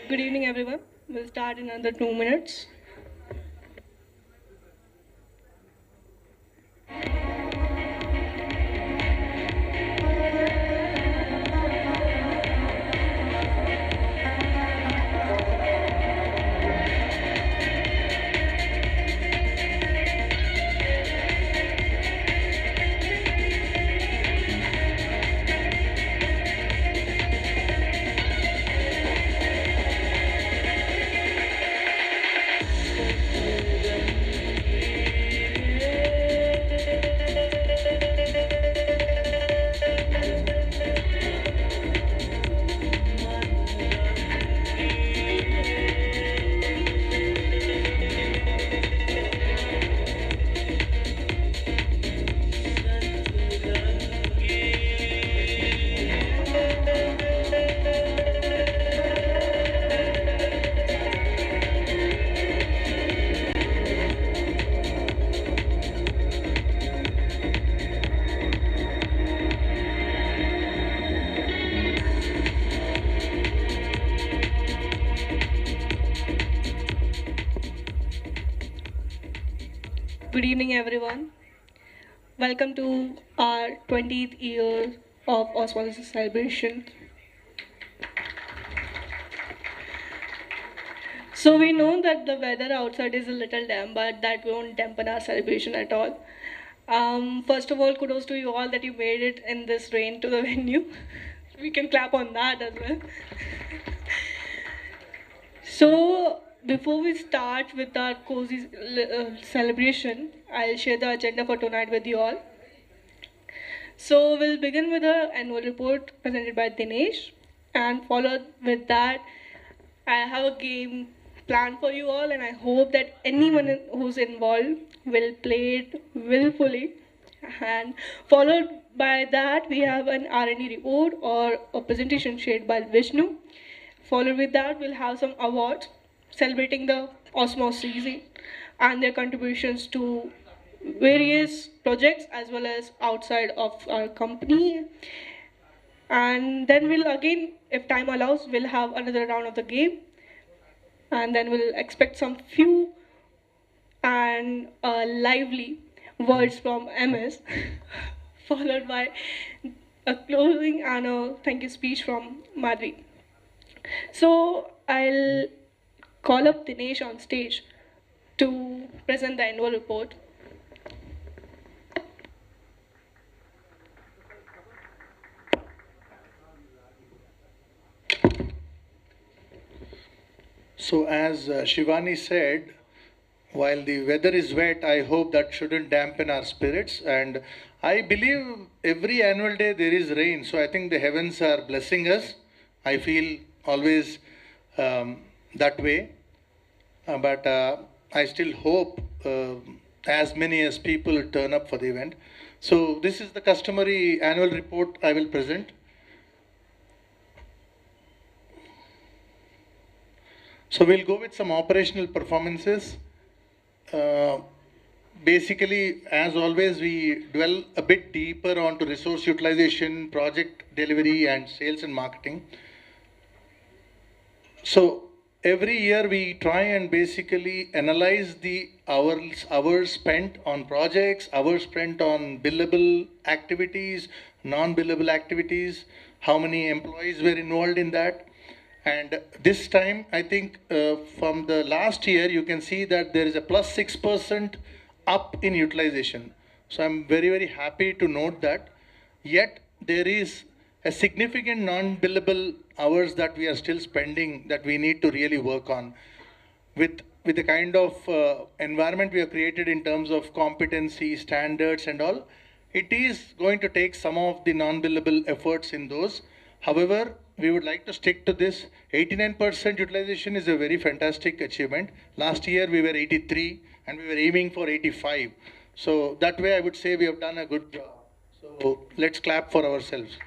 Good evening, everyone. We'll start in another 2 minutes. Good evening, everyone. Welcome to our 20th year of Osmosys celebration. So we know that the weather outside is a little damp, but that won't dampen our celebration at all. First of all, kudos to you all that you made it in this rain to the venue. We can clap on that as well. So before we start with our cozy celebration, I'll share the agenda for tonight with you all. So we'll begin with the annual report presented by Dinesh, and followed with that, I have a game planned for you all, and I hope that anyone who's involved will play it willfully. And followed by that, we have an R&D report or a presentation shared by Vishnu. Followed with that, we'll have some awards celebrating the Osmosys and their contributions to various projects as well as outside of our company. And then we'll again, if time allows, we'll have another round of the game. And then we'll expect some few and lively words from MS, followed by a closing and a thank you speech from Madhvi. So I'll call up Dinesh on stage to present the annual report. So as Shivani said, while the weather is wet, I hope that shouldn't dampen our spirits. And I believe every annual day there is rain. So I think the heavens are blessing us. I feel always that way. But I still hope as many as people turn up for the event. So this is the customary annual report I will present. So we'll go with some operational performances. Basically, as always, we dwell a bit deeper onto resource utilization, project delivery, and sales and marketing. So every year we try and basically analyze the hours spent on projects, hours spent on billable activities, non-billable activities, how many employees were involved in that. And this time, I think from the last year, you can see that there is a plus 6% up in utilization. So I'm very, very happy to note that. Yet there is a significant non-billable hours that we are still spending that we need to really work on. With the kind of environment we have created in terms of competency, standards and all, it is going to take some of the non-billable efforts in those. However, we would like to stick to this. 89% utilization is a very fantastic achievement. Last year we were 83 and we were aiming for 85. So that way I would say we have done a good job. So let's clap for ourselves.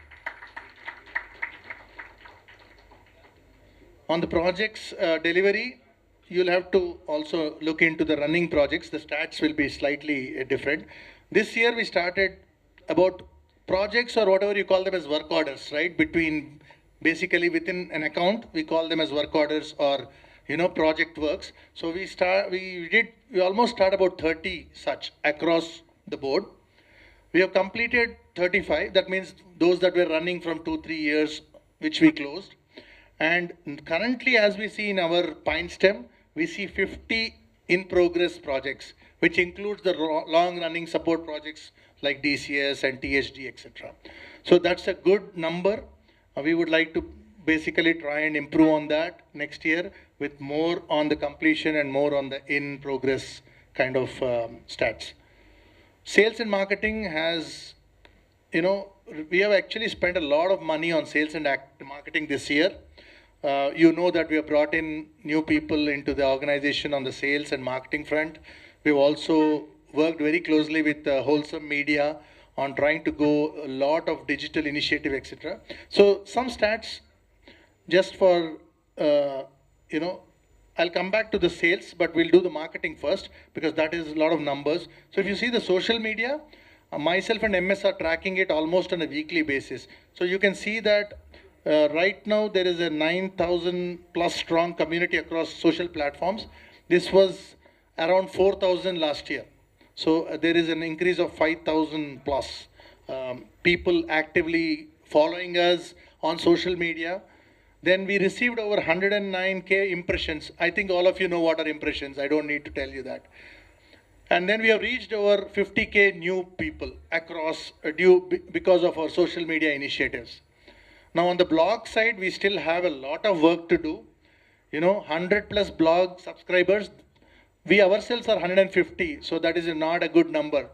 On the projects delivery, you'll have to also look into the running projects. The stats will be slightly different. This year we started about projects or whatever you call them as work orders, right? Between basically within an account, we call them as work orders or project works. So we almost start about 30 such across the board. We have completed 35. That means those that were running from 2-3 years, which we closed. And currently, as we see in our pine stem, we see 50 in progress projects, which includes the long running support projects like DCS and THD, etc. So that's a good number. We would like to basically try and improve on that next year with more on the completion and more on the in progress kind of stats. Sales and marketing has, we have actually spent a lot of money on sales and marketing this year. You know that we have brought in new people into the organization on the sales and marketing front. We've also worked very closely with Wholesome Media on trying to go a lot of digital initiative, etc. So some stats just for, I'll come back to the sales, but we'll do the marketing first because that is a lot of numbers. So if you see the social media, myself and MS are tracking it almost on a weekly basis. So you can see that right now there is a 9,000 plus strong community across social platforms. This was around 4,000 last year. So there is an increase of 5,000 plus people actively following us on social media. Then we received over 109K impressions. I think all of you know what are impressions. I don't need to tell you that. And then we have reached over 50K new people across because of our social media initiatives. Now on the blog side, we still have a lot of work to do. 100 plus blog subscribers. We ourselves are 150, so that is not a good number.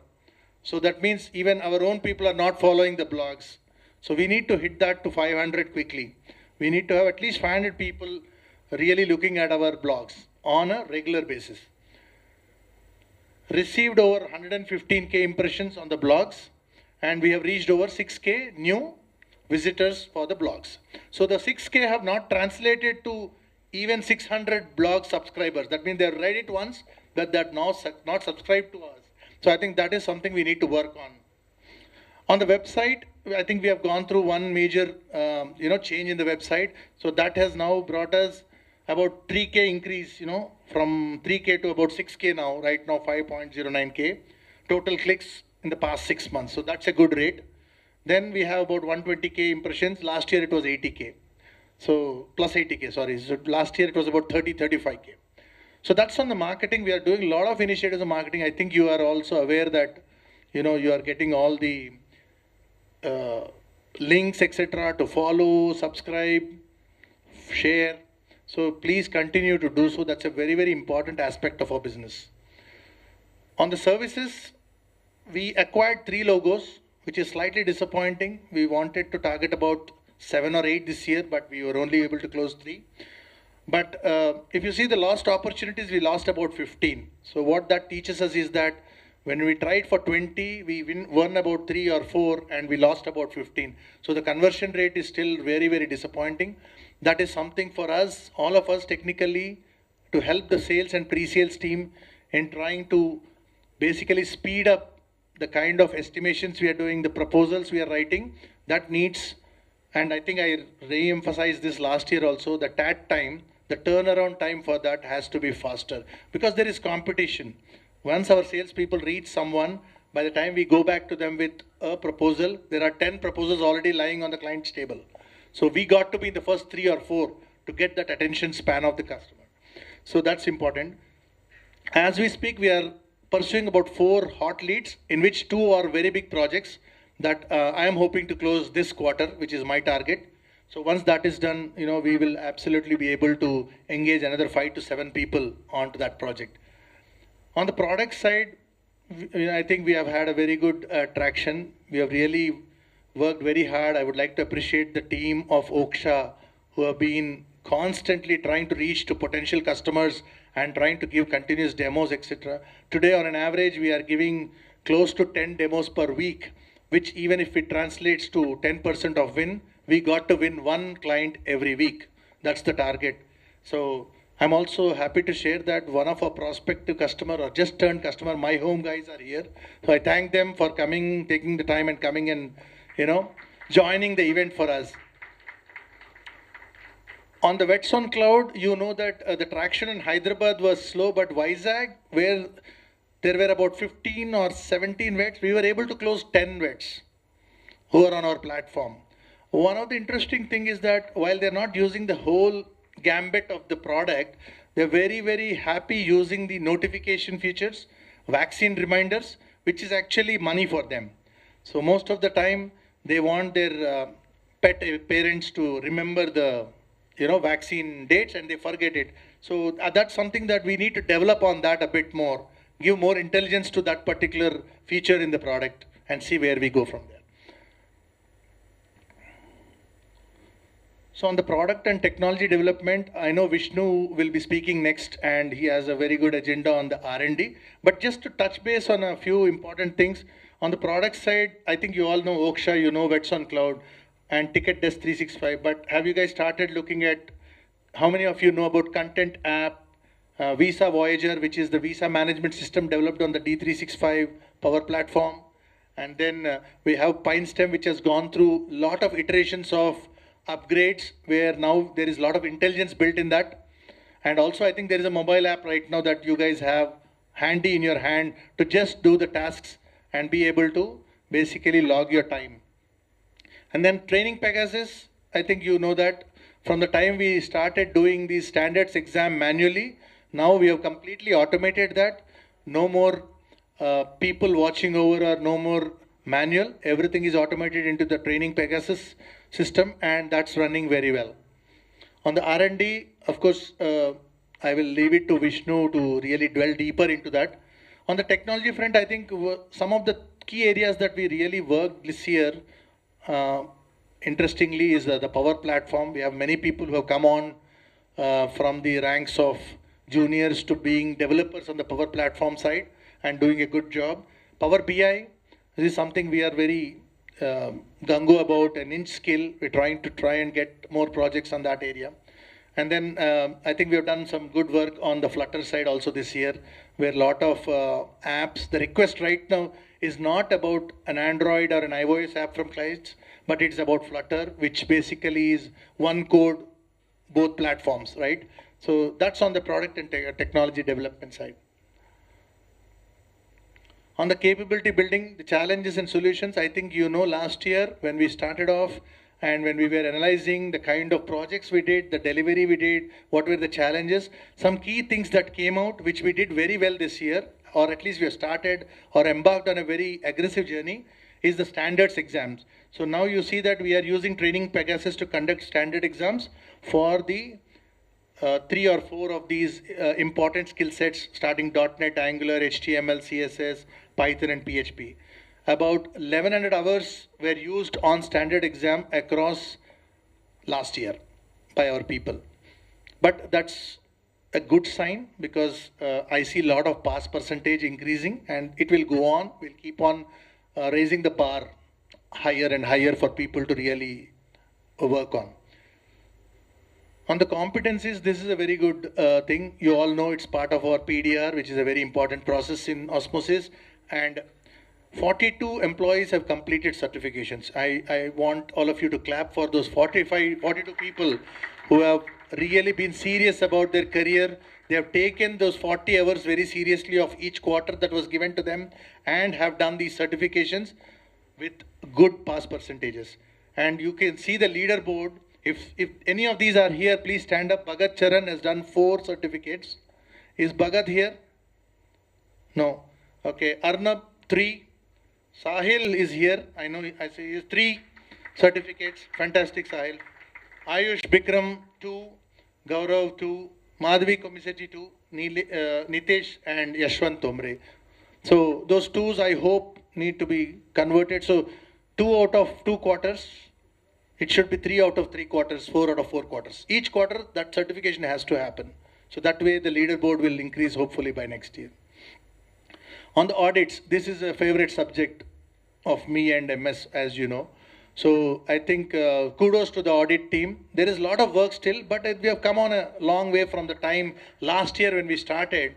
So that means even our own people are not following the blogs. So we need to hit that to 500 quickly. We need to have at least 500 people really looking at our blogs on a regular basis. Received over 115K impressions on the blogs, and we have reached over 6K new visitors for the blogs. So the 6K have not translated to even 600 blog subscribers. That means they read it once, but they're now not subscribed to us. So I think that is something we need to work on. On the website, I think we have gone through one major, change in the website. So that has now brought us about 3K increase, from 3K to about 6K now, right now 5.09K total clicks in the past 6 months. So that's a good rate. Then we have about 120K impressions. Last year it was 80K. So plus 80K, sorry. So last year it was about 35K. So that's on the marketing. We are doing a lot of initiatives on marketing. I think you are also aware that, you are getting all the links, etc. to follow, subscribe, share. So please continue to do so. That's a very, very important aspect of our business. On the services, we acquired 3 logos, which is slightly disappointing. We wanted to target about 7 or 8 this year, but we were only able to close 3. But if you see the lost opportunities, we lost about 15. So what that teaches us is that when we tried for 20, we won about 3 or 4, and we lost about 15. So the conversion rate is still very, very disappointing. That is something for us, all of us technically, to help the sales and pre-sales team in trying to basically speed up the kind of estimations we are doing, the proposals we are writing. That needs, and I think I re-emphasized this last year also, the TAT time, the turnaround time for that has to be faster because there is competition. Once our salespeople reach someone, by the time we go back to them with a proposal, there are 10 proposals already lying on the client's table. So we got to be in the first 3 or 4 to get that attention span of the customer. So that's important. As we speak, we are pursuing about 4 hot leads, in which 2 are very big projects that I am hoping to close this quarter, which is my target. So once that is done, we will absolutely be able to engage another 5 to 7 people onto that project. On the product side, I think we have had a very good traction. We have really worked very hard. I would like to appreciate the team of Oksha who have been constantly trying to reach to potential customers and trying to give continuous demos, etc. Today, on an average, we are giving close to 10 demos per week, which even if it translates to 10% of win, we got to win 1 client every week. That's the target. So I'm also happy to share that one of our prospective customer or just turned customer, my home guys are here. So I thank them for coming, taking the time and coming and, joining the event for us. On the wets on cloud, you know that the traction in Hyderabad was slow, but Vizag, where there were about 15 or 17 vets, we were able to close 10 vets who are on our platform. One of the interesting thing is that while they're not using the whole gambit of the product, they're very, very happy using the notification features, vaccine reminders, which is actually money for them. So most of the time, they want their pet parents to remember the vaccine dates and they forget it. So that's something that we need to develop on that a bit more, give more intelligence to that particular feature in the product and see where we go from there. So on the product and technology development, I know Vishnu will be speaking next and he has a very good agenda on the R&D. But just to touch base on a few important things, on the product side, I think you all know Oksha, you know Vets on Cloud and Ticket Desk 365. But have you guys started looking at, how many of you know about Content App, Visa Voyager, which is the visa management system developed on the D365 Power Platform? And then we have PineStem, which has gone through a lot of iterations of upgrades where now there is a lot of intelligence built in that. And also I think there is a mobile app right now that you guys have handy in your hand to just do the tasks and be able to basically log your time. And then training Pegasus, I think you know that from the time we started doing the standards exam manually, now we have completely automated that. No more people watching over or no more manual. Everything is automated into the training Pegasus system and that's running very well. On the R&D, of course, I will leave it to Vishnu to really dwell deeper into that. On the technology front, I think some of the key areas that we really worked this year, interestingly, is the Power Platform. We have many people who have come on from the ranks of juniors to being developers on the Power Platform side and doing a good job. Power BI, this is something we are very gung-ho about, an inch skill. We're trying and get more projects on that area. And then I think we have done some good work on the Flutter side also this year, where a lot of apps, the request right now is not about an Android or an iOS app from clients, but it's about Flutter, which basically is one code, both platforms, right? So that's on the product and technology development side. On the capability building, the challenges and solutions, I think you know last year when we started off and when we were analyzing the kind of projects we did, the delivery we did, what were the challenges, some key things that came out which we did very well this year, or at least we have started or embarked on a very aggressive journey, is the standards exams. So now you see that we are using Training Pegasus to conduct standard exams for the 3 or 4 of these important skill sets, starting .NET, Angular, HTML, CSS, Python and PHP. About 1100 hours were used on standard exam across last year by our people. But that's a good sign because I see a lot of pass percentage increasing and it will go on. We'll keep on raising the bar higher and higher for people to really work on. On the competencies, this is a very good thing. You all know it's part of our PDR, which is a very important process in Osmosys. And 42 employees have completed certifications. I want all of you to clap for those 42 people who have really been serious about their career. They have taken those 40 hours very seriously of each quarter that was given to them and have done these certifications with good pass percentages. And you can see the leaderboard. If any of these are here, please stand up. Bhagat Charan has done 4 certificates. Is Bhagat here? No. Okay. Arnab, 3. Sahil is here. I know, I say he has 3 certificates. Fantastic, Sahil. Ayush Bikram, 2. Gaurav, 2. Madhvi Komiseji, 2. Nitesh and Yashwant Tomre. So those 2s I hope need to be converted. So 2 out of 2 quarters. It should be 3 out of 3 quarters, 4 out of 4 quarters. Each quarter, that certification has to happen. So that way the leaderboard will increase hopefully by next year. On the audits, this is a favorite subject of me and MS, as you know. So I think kudos to the audit team. There is a lot of work still, but we have come on a long way from the time last year when we started.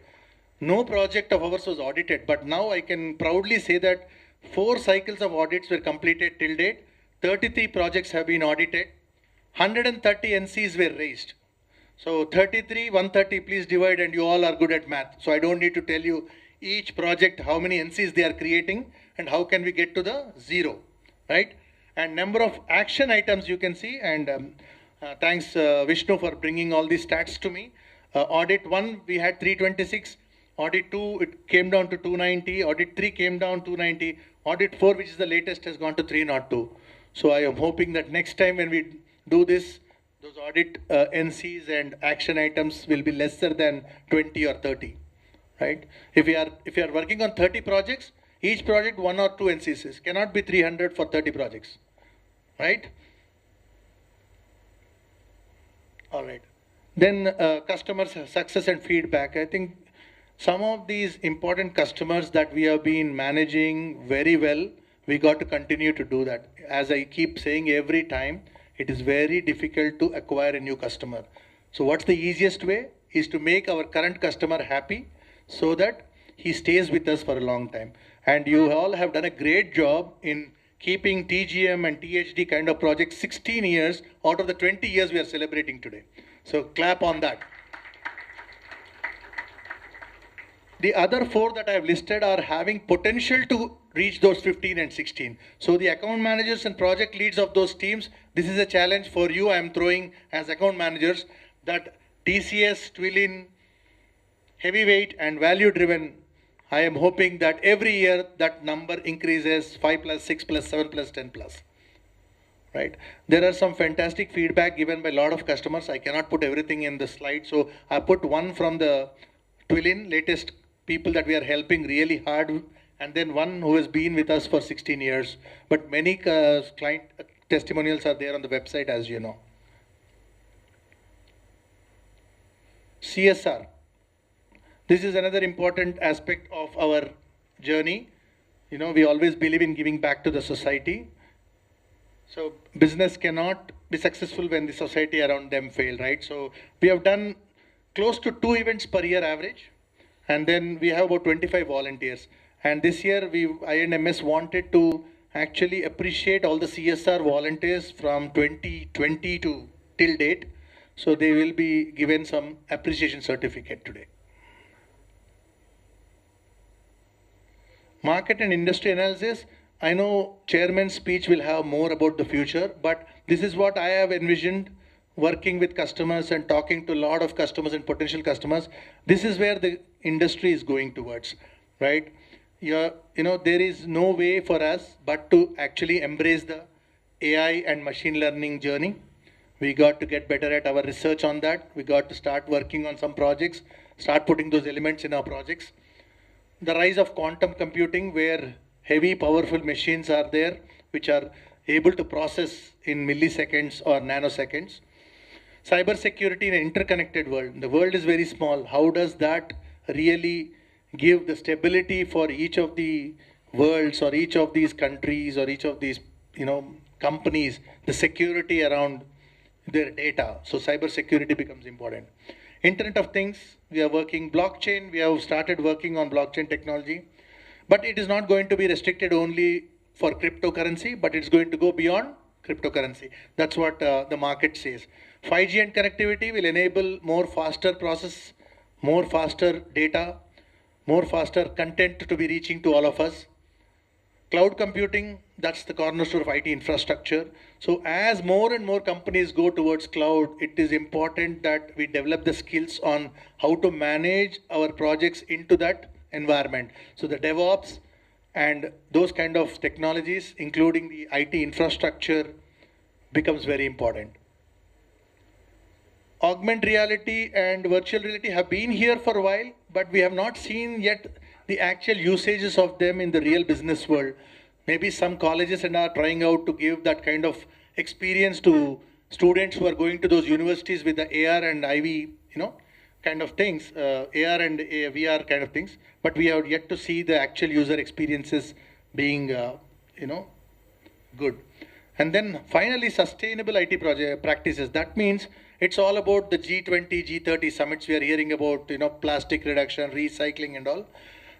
No project of ours was audited, but now I can proudly say that 4 cycles of audits were completed till date. 33 projects have been audited. 130 NCs were raised. So 33, 130, please divide, and you all are good at math. So I don't need to tell you each project how many NCs they are creating and how can we get to the zero, right? And number of action items you can see, and thanks Vishnu for bringing all these stats to me. Audit 1, we had 326. Audit 2, it came down to 290. Audit 3 came down 290. Audit 4, which is the latest, has gone to 302. So I am hoping that next time when we do this, those audit NCs and action items will be lesser than 20 or 30, right? If you are working on 30 projects, each project 1 or 2 NCs cannot be 300 for 30 projects, right? All right. Then customer success and feedback. I think some of these important customers that we have been managing very well, we got to continue to do that. As I keep saying every time, it is very difficult to acquire a new customer. So what's the easiest way is to make our current customer happy so that he stays with us for a long time. And you all have done a great job in keeping TGM and THD kind of projects 16 years out of the 20 years we are celebrating today. So clap on that. The other 4 that I have listed are having potential to reach those 15 and 16. So the account managers and project leads of those teams, this is a challenge for you. I am throwing as account managers that TCS, Twilin, heavyweight and value driven. I am hoping that every year that number increases 5 plus, 6 plus, 7 plus, 10 plus. Right? There are some fantastic feedback given by a lot of customers. I cannot put everything in the slide. So I put one from the Twilin, latest people that we are helping really hard, and then one who has been with us for 16 years. But many client testimonials are there on the website, as you know. CSR. This is another important aspect of our journey. You know, we always believe in giving back to the society. So business cannot be successful when the society around them fail, right? So we have done close to 2 events per year average. And then we have about 25 volunteers. And this year, INMS wanted to actually appreciate all the CSR volunteers from 2020 to till date. So they will be given some appreciation certificate today. Market and industry analysis. I know chairman's speech will have more about the future, but this is what I have envisioned working with customers and talking to a lot of customers and potential customers. This is where the industry is going towards, right? You know, there is no way for us but to actually embrace the AI and machine learning journey. We got to get better at our research on that. We got to start working on some projects, start putting those elements in our projects. The rise of quantum computing, where heavy, powerful machines are there, which are able to process in milliseconds or nanoseconds. Cyber security in an interconnected world. The world is very small. How does that really give the stability for each of the worlds or each of these countries or each of these, you know, companies, the security around their data? So cyber security becomes important. Internet of Things, we are working blockchain. We have started working on blockchain technology, but it is not going to be restricted only for cryptocurrency, but it's going to go beyond cryptocurrency. That's what the market says. 5G and connectivity will enable more faster process, more faster data, more faster content to be reaching to all of us. Cloud computing, that's the cornerstone of IT infrastructure. So as more and more companies go towards cloud, it is important that we develop the skills on how to manage our projects into that environment. So the DevOps and those kind of technologies, including the IT infrastructure, becomes very important. Augmented reality and virtual reality have been here for a while, but we have not seen yet the actual usages of them in the real business world. Maybe some colleges and are trying out to give that kind of experience to students who are going to those universities with the AR and IV, you know, kind of things, AR and VR kind of things. But we have yet to see the actual user experiences being, you know, good. And then finally, sustainable IT project practices. That means it's all about the G20, G30 summits we are hearing about, you know, plastic reduction, recycling and all.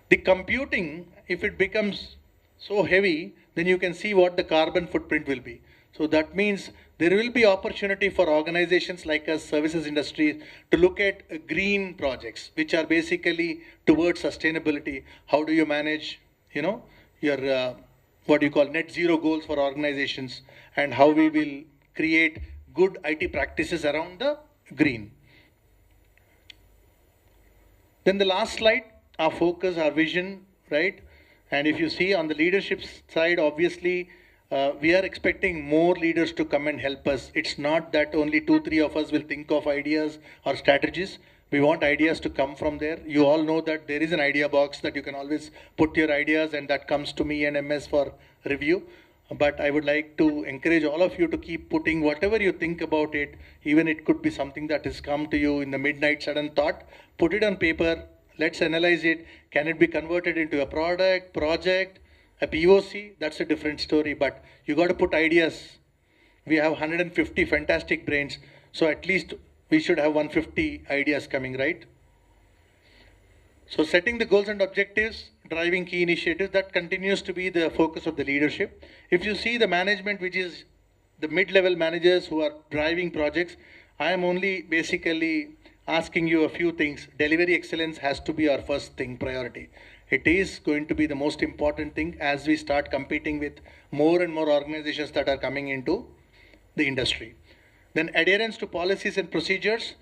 The computing, if it becomes so heavy, then you can see what the carbon footprint will be. So So that means there will be opportunity for organizations like us, services industries, to look at green projects, which are basically towards sustainability. How do you manage, your what you call net zero goals for organizations, and how we will create good IT practices around the green. Then the last slide, our focus, our vision, right? And if you see on the leadership side, obviously, we are expecting more leaders to come and help us. It's not that only 2, 3 of us will think of ideas or strategies. We want ideas to come from there. You all know that there is an idea box that you can always put your ideas, and that comes to me and MS for review. But I would like to encourage all of you to keep putting whatever you think about it, even it could be something that has come to you in the midnight sudden thought, put it on paper, let's analyze it. Can it be converted into a product, project, a POC? That's a different story, but you got to put ideas. We have 150 fantastic brains, so at least we should have 150 ideas coming, right? So setting the goals and objectives, driving key initiatives, that continues to be the focus of the leadership. If you see the management, which is the mid-level managers who are driving projects, I am only basically asking you a few things. Delivery excellence has to be our first thing, priority. It is going to be the most important thing as we start competing with more and more organizations that are coming into the industry. Then adherence to policies and procedures.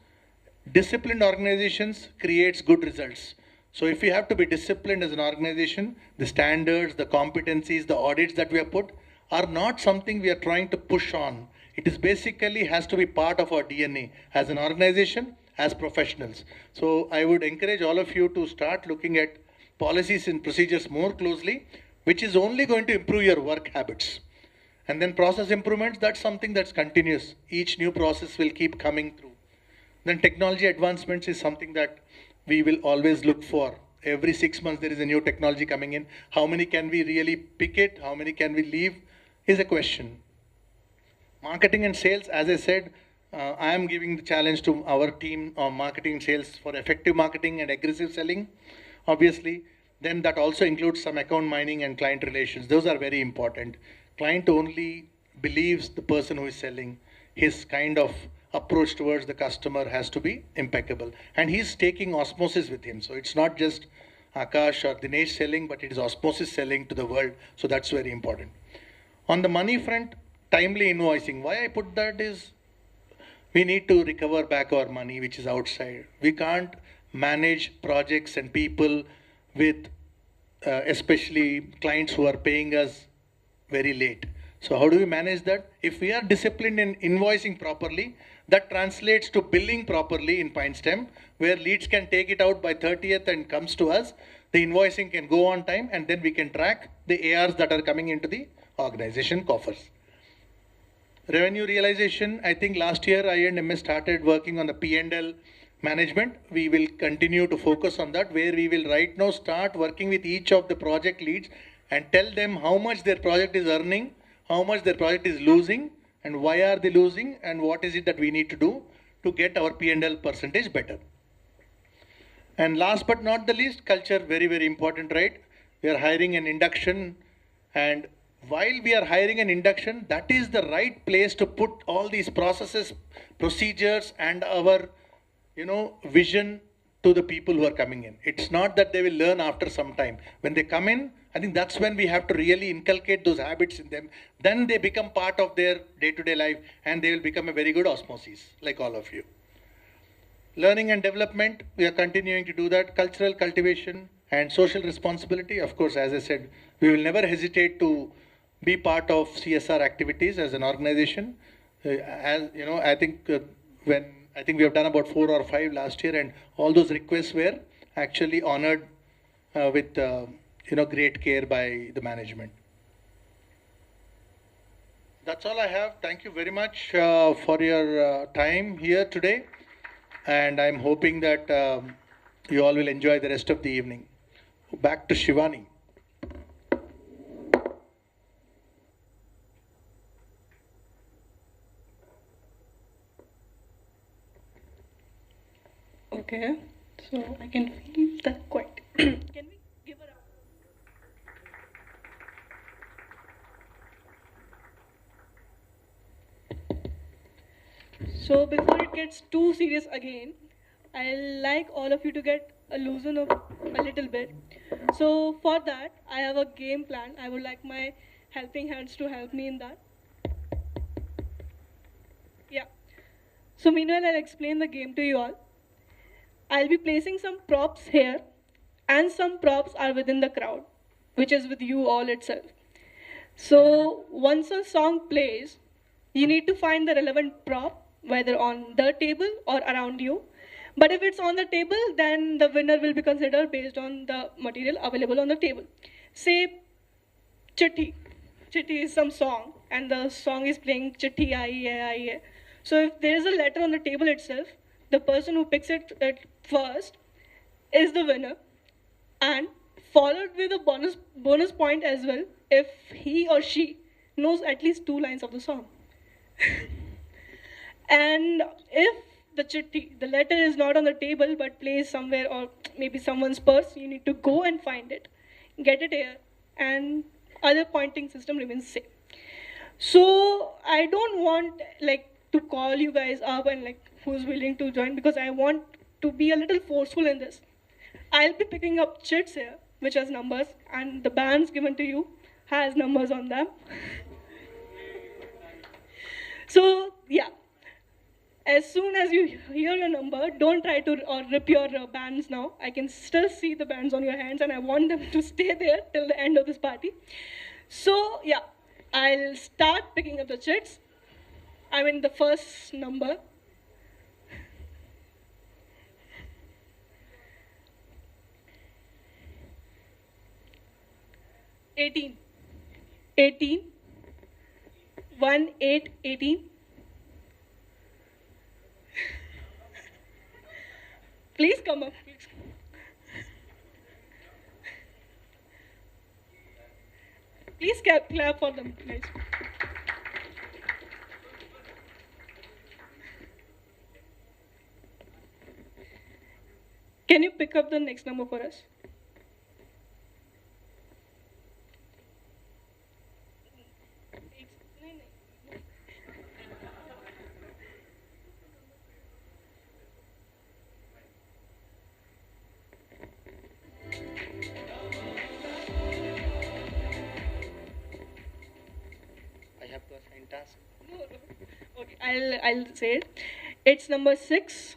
Disciplined organizations creates good results. So if we have to be disciplined as an organization, the standards, the competencies, the audits that we have put are not something we are trying to push on. It is basically has to be part of our DNA as an organization, as professionals. So I would encourage all of you to start looking at policies and procedures more closely, which is only going to improve your work habits. And then process improvements, that's something that's continuous. Each new process will keep coming through. Then technology advancements is something that we will always look for. Every 6 months there is a new technology coming in. How many can we really pick it? How many can we leave is a question. Marketing and sales, as I said, I am giving the challenge to our team on marketing and sales for effective marketing and aggressive selling, obviously. Then that also includes some account mining and client relations. Those are very important. Client only believes the person who is selling. His kind of approach towards the customer has to be impeccable. And he's taking Osmosys with him. So it's not just Akash or Dinesh selling, but it is Osmosys selling to the world. So that's very important. On the money front, timely invoicing. Why I put that is we need to recover back our money which is outside. We can't manage projects and people with especially clients who are paying us very late. So how do we manage that? If we are disciplined in invoicing properly, that translates to billing properly in PineStem, where leads can take it out by 30th and comes to us. The invoicing can go on time, and then we can track the ARs that are coming into the organization coffers. Revenue realization, I think last year I and MS started working on the P&L management. We will continue to focus on that, where we will right now start working with each of the project leads and tell them how much their project is earning, how much their project is losing, and why are they losing, and what is it that we need to do to get our P&L percentage better. And last but not the least, culture, very, very important, right? We are hiring an induction, and while we are hiring an induction, that is the right place to put all these processes, procedures, and our, vision to the people who are coming in. It's not that they will learn after some time. When they come in, I think that's when we have to really inculcate those habits in them. Then they become part of their day-to-day life, and they will become a very good osmosis, like all of you. Learning and development, we are continuing to do that. Cultural cultivation and social responsibility. Of course, as I said, we will never hesitate to be part of CSR activities as an organization. I think we have done about 4 or 5 last year, and all those requests were actually honored with great care by the management. That's all I have. Thank you very much for your time here today, and I'm hoping that you all will enjoy the rest of the evening. Back to Shivani. Okay, so I can feel that quite. Can we give a round? So before it gets too serious again, I'd like all of you to get a loosen up a little bit. So for that, I have a game plan. I would like my helping hands to help me in that. Yeah. So meanwhile, I'll explain the game to you all. I'll be placing some props here, and some props are within the crowd, which is with you all itself. So once a song plays, you need to find the relevant prop, whether on the table or around you. But if it's on the table, then the winner will be considered based on the material available on the table. Say Chitti. Chitti is some song, and the song is playing Chitti Ai. So if there is a letter on the table itself, the person who picks it at first is the winner, and followed with a bonus point as well if he or she knows at least 2 lines of the song. And if the chitti, the letter is not on the table but placed somewhere or maybe someone's purse, you need to go and find it, get it here, and other pointing system remains same. So I don't want like to call you guys up and like who's willing to join, because I want to be a little forceful in this. I'll be picking up chits here, which has numbers, and the bands given to you has numbers on them. So yeah, as soon as you hear your number, don't try to or rip your bands now. I can still see the bands on your hands, and I want them to stay there till the end of this party. So yeah, I'll start picking up the chits. I mean the first number. 18. 18. 1, 8, 18. Please come up. Please. Please clap for them, guys. Can you pick up the next number for us? Task. No. Okay, I'll say it. It's number 6.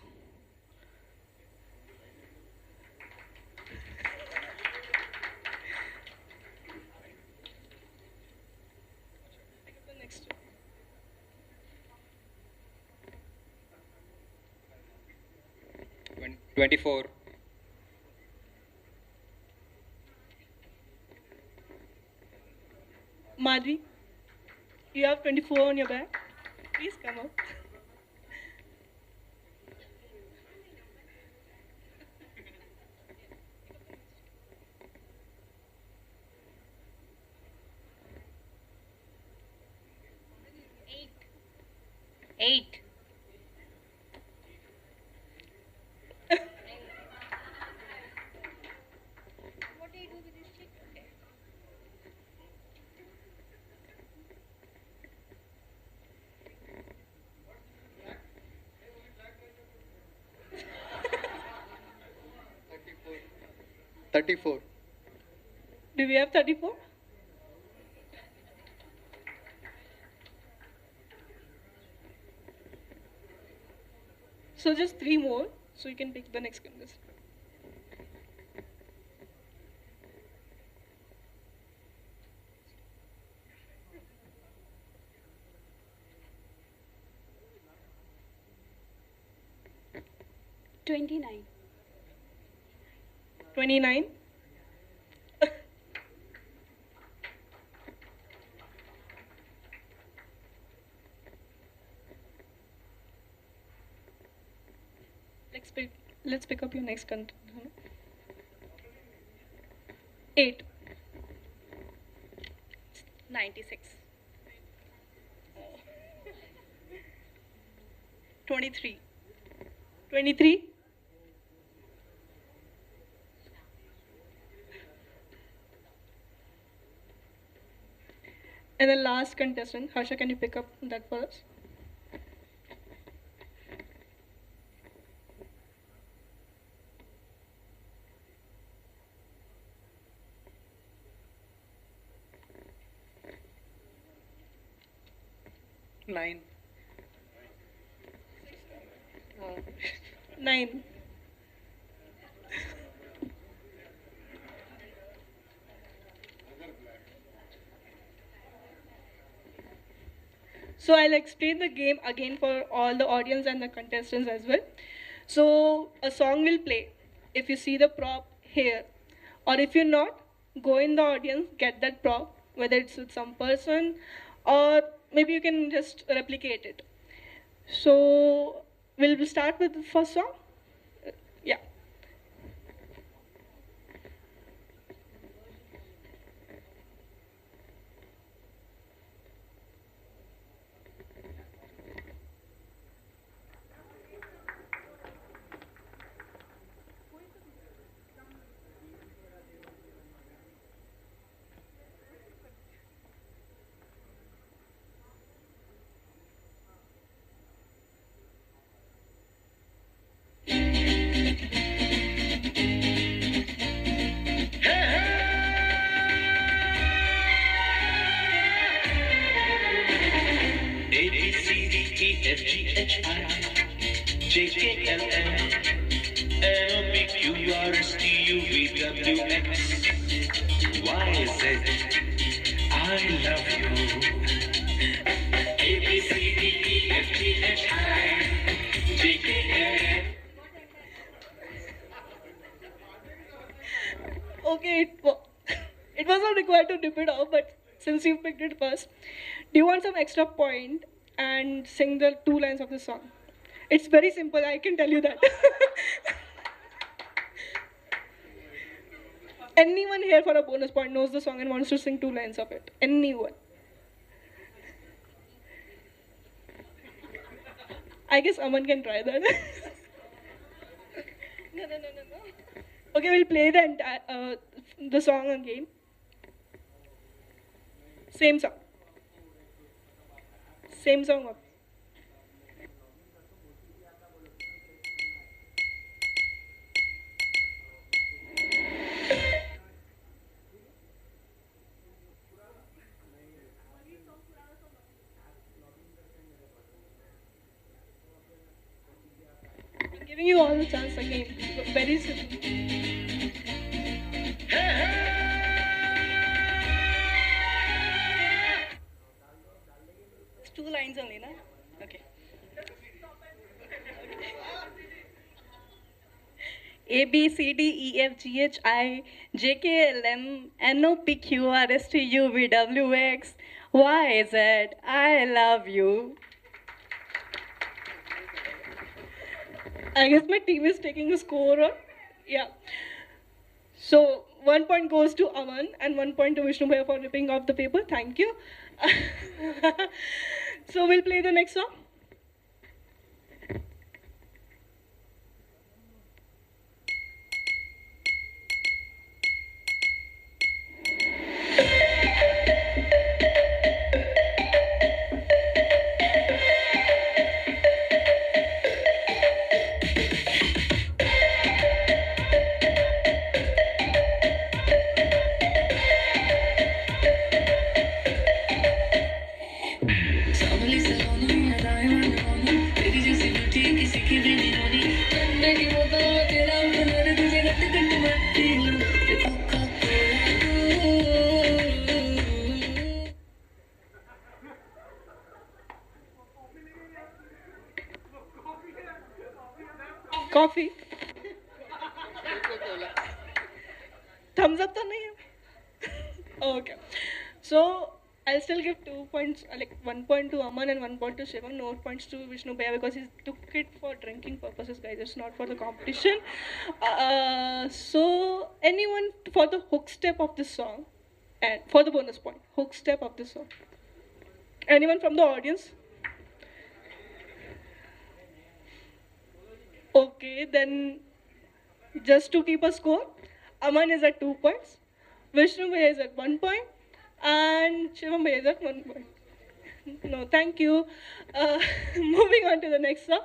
The next 24. Madhvi, you have 24 on your back. Please come up. Eight. What do you do with this chick? 34. Do we have 34? So just 3 more, so you can pick the next contestant. $29. 29. Let's pick up your next content. 8. 96. 23. 23. And the last contestant, Harsha, can you pick up that for us? 9. 9. So I'll explain the game again for all the audience and the contestants as well. So a song will play. If you see the prop here, or if you're not, go in the audience, get that prop, whether it's with some person, or maybe you can just replicate it. So we'll start with the first song. Yeah. A B C D E F G H I J K L M N O P Q R S T U V W X Y Z. I love you. A B C D E F G H I J K L M. Okay, it was not required to dip it off, but since you picked it first, do you want some extra point and sing the 2 lines of the song? It's very simple, I can tell you that. Anyone here for a bonus point knows the song and wants to sing 2 lines of it? Anyone? I guess Aman can try that. No. Okay, we'll play the song again. Same song. Same song up. I'm giving you all the chance again. Very simple. It's 2 lines only, na? Okay. A B C D E F G H I J K L M N O P Q R S T U V W X Y Z. I love you. I guess my team is taking a score. Yeah. So 1 point goes to Aman and 1 point to Vishnu Bhaiya for ripping off the paper. Thank you. So we'll play the next song. Sambhali सलोनी अदाएं मनमोनी तेरी जैसी beauty किसी की भी नहीं होनी बनने की बोतल में तेरा कलर तुझे गट गट मैं पी लूं ये कोका Coffee. Thumbs up तो नहीं है? Okay. So I'll still give 2 points, like 1 point to Aman and 1 point to Shivam. No points to Vishnu Bhaiya because he took it for drinking purposes, guys. It's not for the competition. So anyone for the hook step of this song, and for the bonus point, hook step of this song. Anyone from the audience? Okay, then just to keep a score, Aman is at 2 points, Vishnu Bhaiya is at 1 point, and Shivam Bhaiya is at 1 point. No, thank you. Moving on to the next song.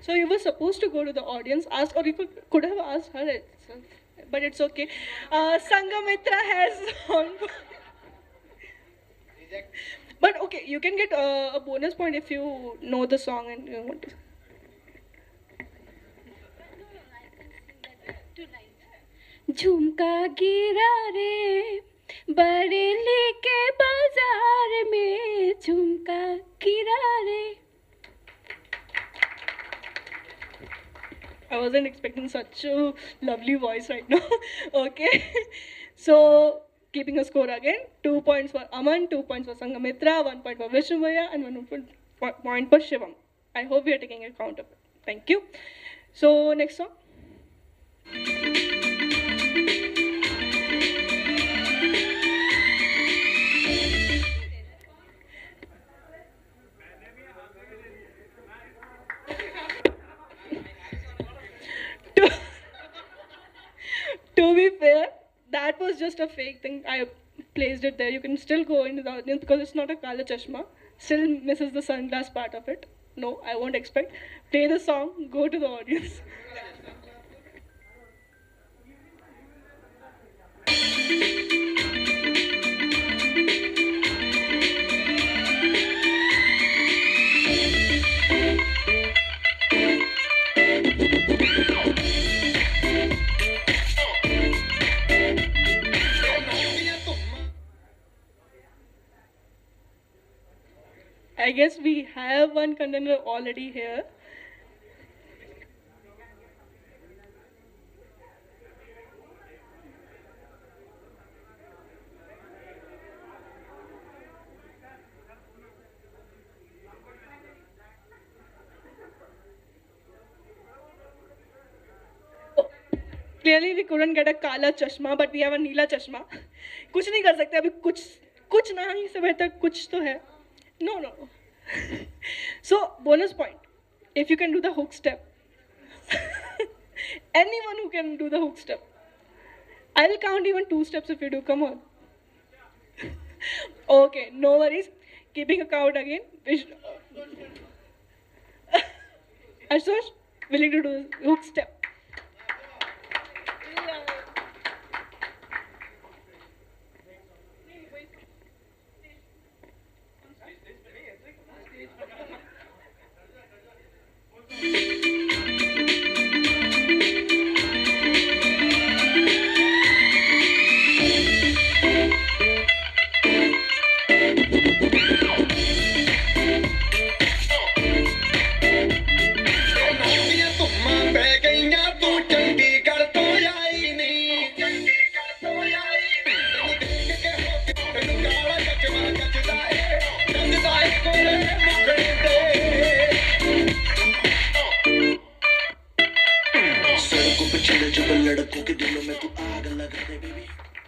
So you were supposed to go to the audience, ask, or you could have asked her itself, but it's okay. Sangamitra has on. But okay, you can get a bonus point if you know the song and you want to. झुमका गिरा रे बरेली के बाजार में झुमका गिरा रे. I wasn't expecting such a lovely voice right now. Okay. So, keeping a score again, 2 points for Aman, 2 points for Sangamitra, 1 point for Vishwaya, and 1 point for Shivam. I hope we are taking account of it. Thank you. So, next song. To be fair, that was just a fake thing. I placed it there. You can still go into the audience because it's not a Kala Chashma. Still misses the sunglass part of it. No, I won't expect. Play the song, go to the audience. I guess we have one contender already here. Clearly we couldn't get a Kala Chashma, but we have a Neela Chashma. कुछ नहीं कर सकते अभी कुछ ना ही से बेहतर कुछ तो है. No. So, bonus point. If you can do the hook step. Anyone who can do the hook step. I'll count even 2 steps if you do. Come on. Okay, no worries. Keeping a count again. Ashutosh, willing to do the hook step.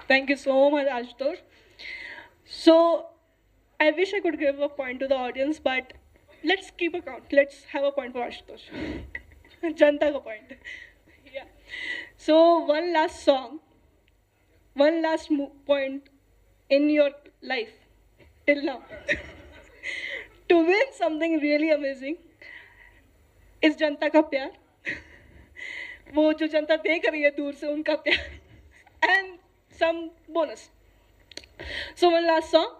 Thank you so much, Ashutosh. So, I wish I could give a point to the audience, but let's keep a count. Let's have a point for Ashutosh. Janta ka point. Yeah. So, one last song, one last point in your life till now. To win something really amazing is जनता का प्यार. वो जो जनता देख रही है दूर से उनका प्यार. And some bonus. So one last song.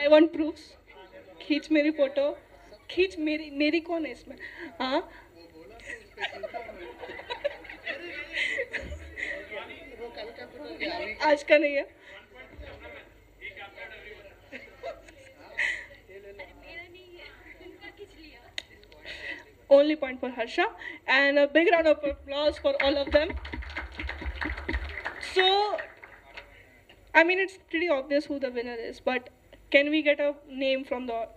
I want proofs. खींच मेरी फोटो. खींच मेरी कौन है इसमें? हाँ. आज का नहीं है. Only point for Harsha, and a big round of applause for all of them. So, I mean, it's pretty obvious who the winner is, but can we get a name from the...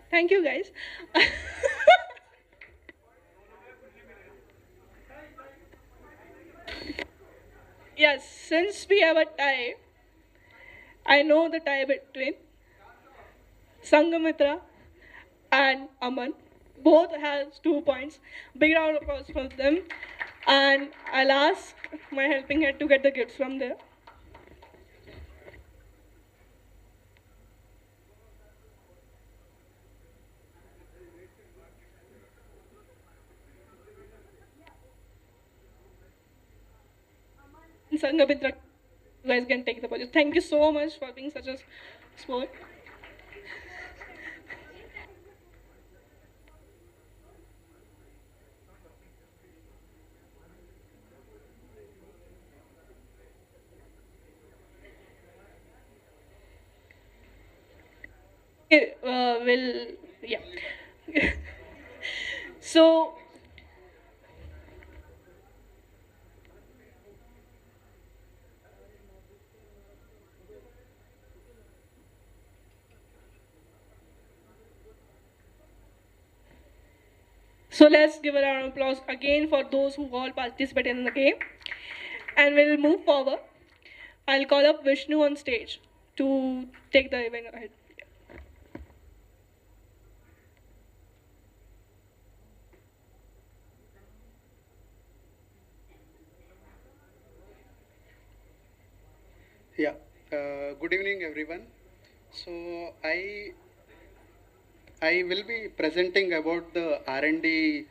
Thank you, guys. Yes, since we have a tie, I know the tie between Sangamitra and Aman. Both has 2 points. Big round of applause for them. And I'll ask my helping hand to get the gifts from there. Sangamitra, you guys can take the podium. Thank you so much for being such a sport. Okay, yeah. So, let's give a round of applause again for those who all participated in the game. And we'll move forward. I'll call up Vishnu on stage to take the event ahead. Yeah, good evening everyone. So I will be presenting about the R&D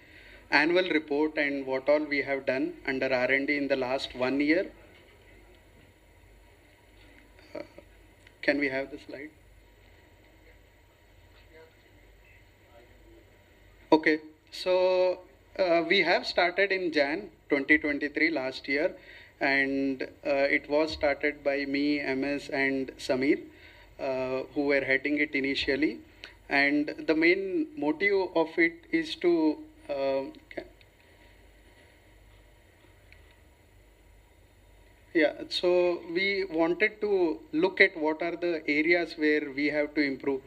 annual report and what all we have done under R&D in the last 1 year. Can we have the slide? Okay, so we have started in Jan 2023 last year, and it was started by me, MS, and Samir, who were heading it initially. And the main motive of it is to yeah, so we wanted to look at what are the areas where we have to improve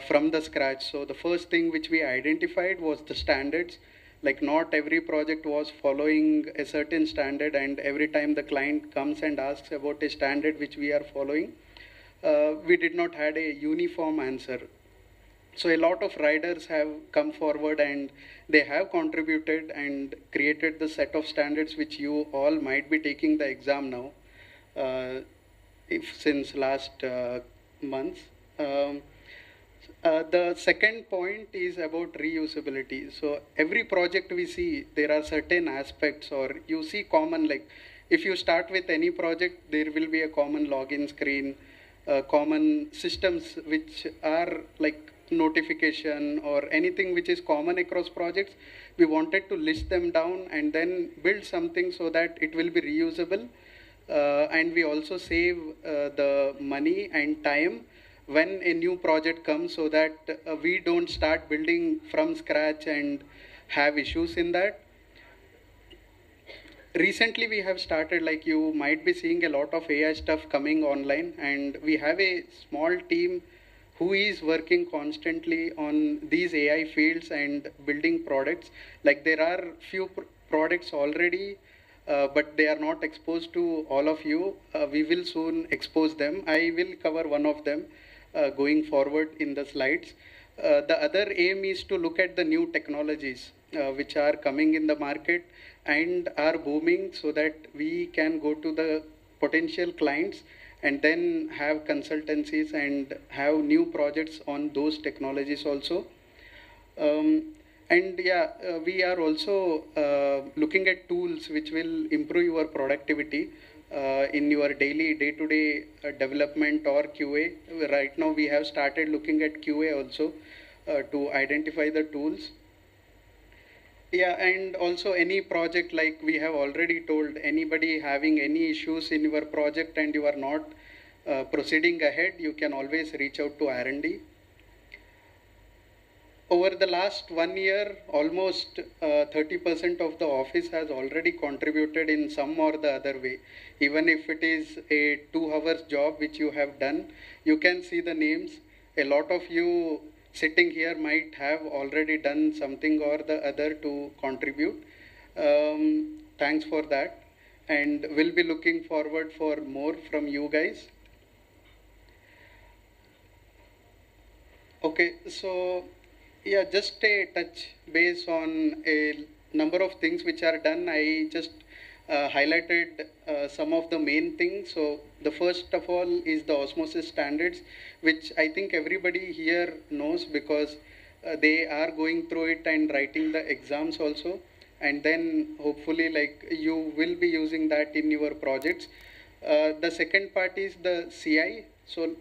from the scratch. So the first thing which we identified was the standards. Like not every project was following a certain standard, and every time the client comes and asks about a standard which we are following, we did not had a uniform answer. So a lot of riders have come forward and they have contributed and created the set of standards which you all might be taking the exam now, if since last months. The second point is about reusability. So every project we see, there are certain aspects, or you see common, like if you start with any project, there will be a common login screen, common systems which are like notification or anything which is common across projects. We wanted to list them down and then build something so that it will be reusable. And we also save the money and time when a new project comes, so that we don't start building from scratch and have issues in that. Recently we have started, like you might be seeing a lot of AI stuff coming online, and we have a small team who is working constantly on these AI fields and building products. Like there are few products already, but they are not exposed to all of you. We will soon expose them. I will cover one of them going forward in the slides. The other aim is to look at the new technologies which are coming in the market and are booming, so that we can go to the potential clients and then have consultancies and have new projects on those technologies also. And yeah, we are also looking at tools which will improve your productivity in your daily day-to-day development or QA. Right now we have started looking at QA also to identify the tools. Yeah, and also any project, like we have already told, anybody having any issues in your project and you are not proceeding ahead, you can always reach out to R&D. over the last 1 year, almost 30% of the office has already contributed in some or the other way. Even if it is a 2 hour job which you have done, you can see the names. A lot of you sitting here might have already done something or the other to contribute. Thanks for that. And we'll be looking forward for more from you guys. Okay, so yeah, just a touch base on a number of things which are done. I just highlighted some of the main things. So the first of all is the Osmosys standards, which I think everybody here knows because they are going through it and writing the exams also. And then hopefully like you will be using that in your projects. The second part is the CI. So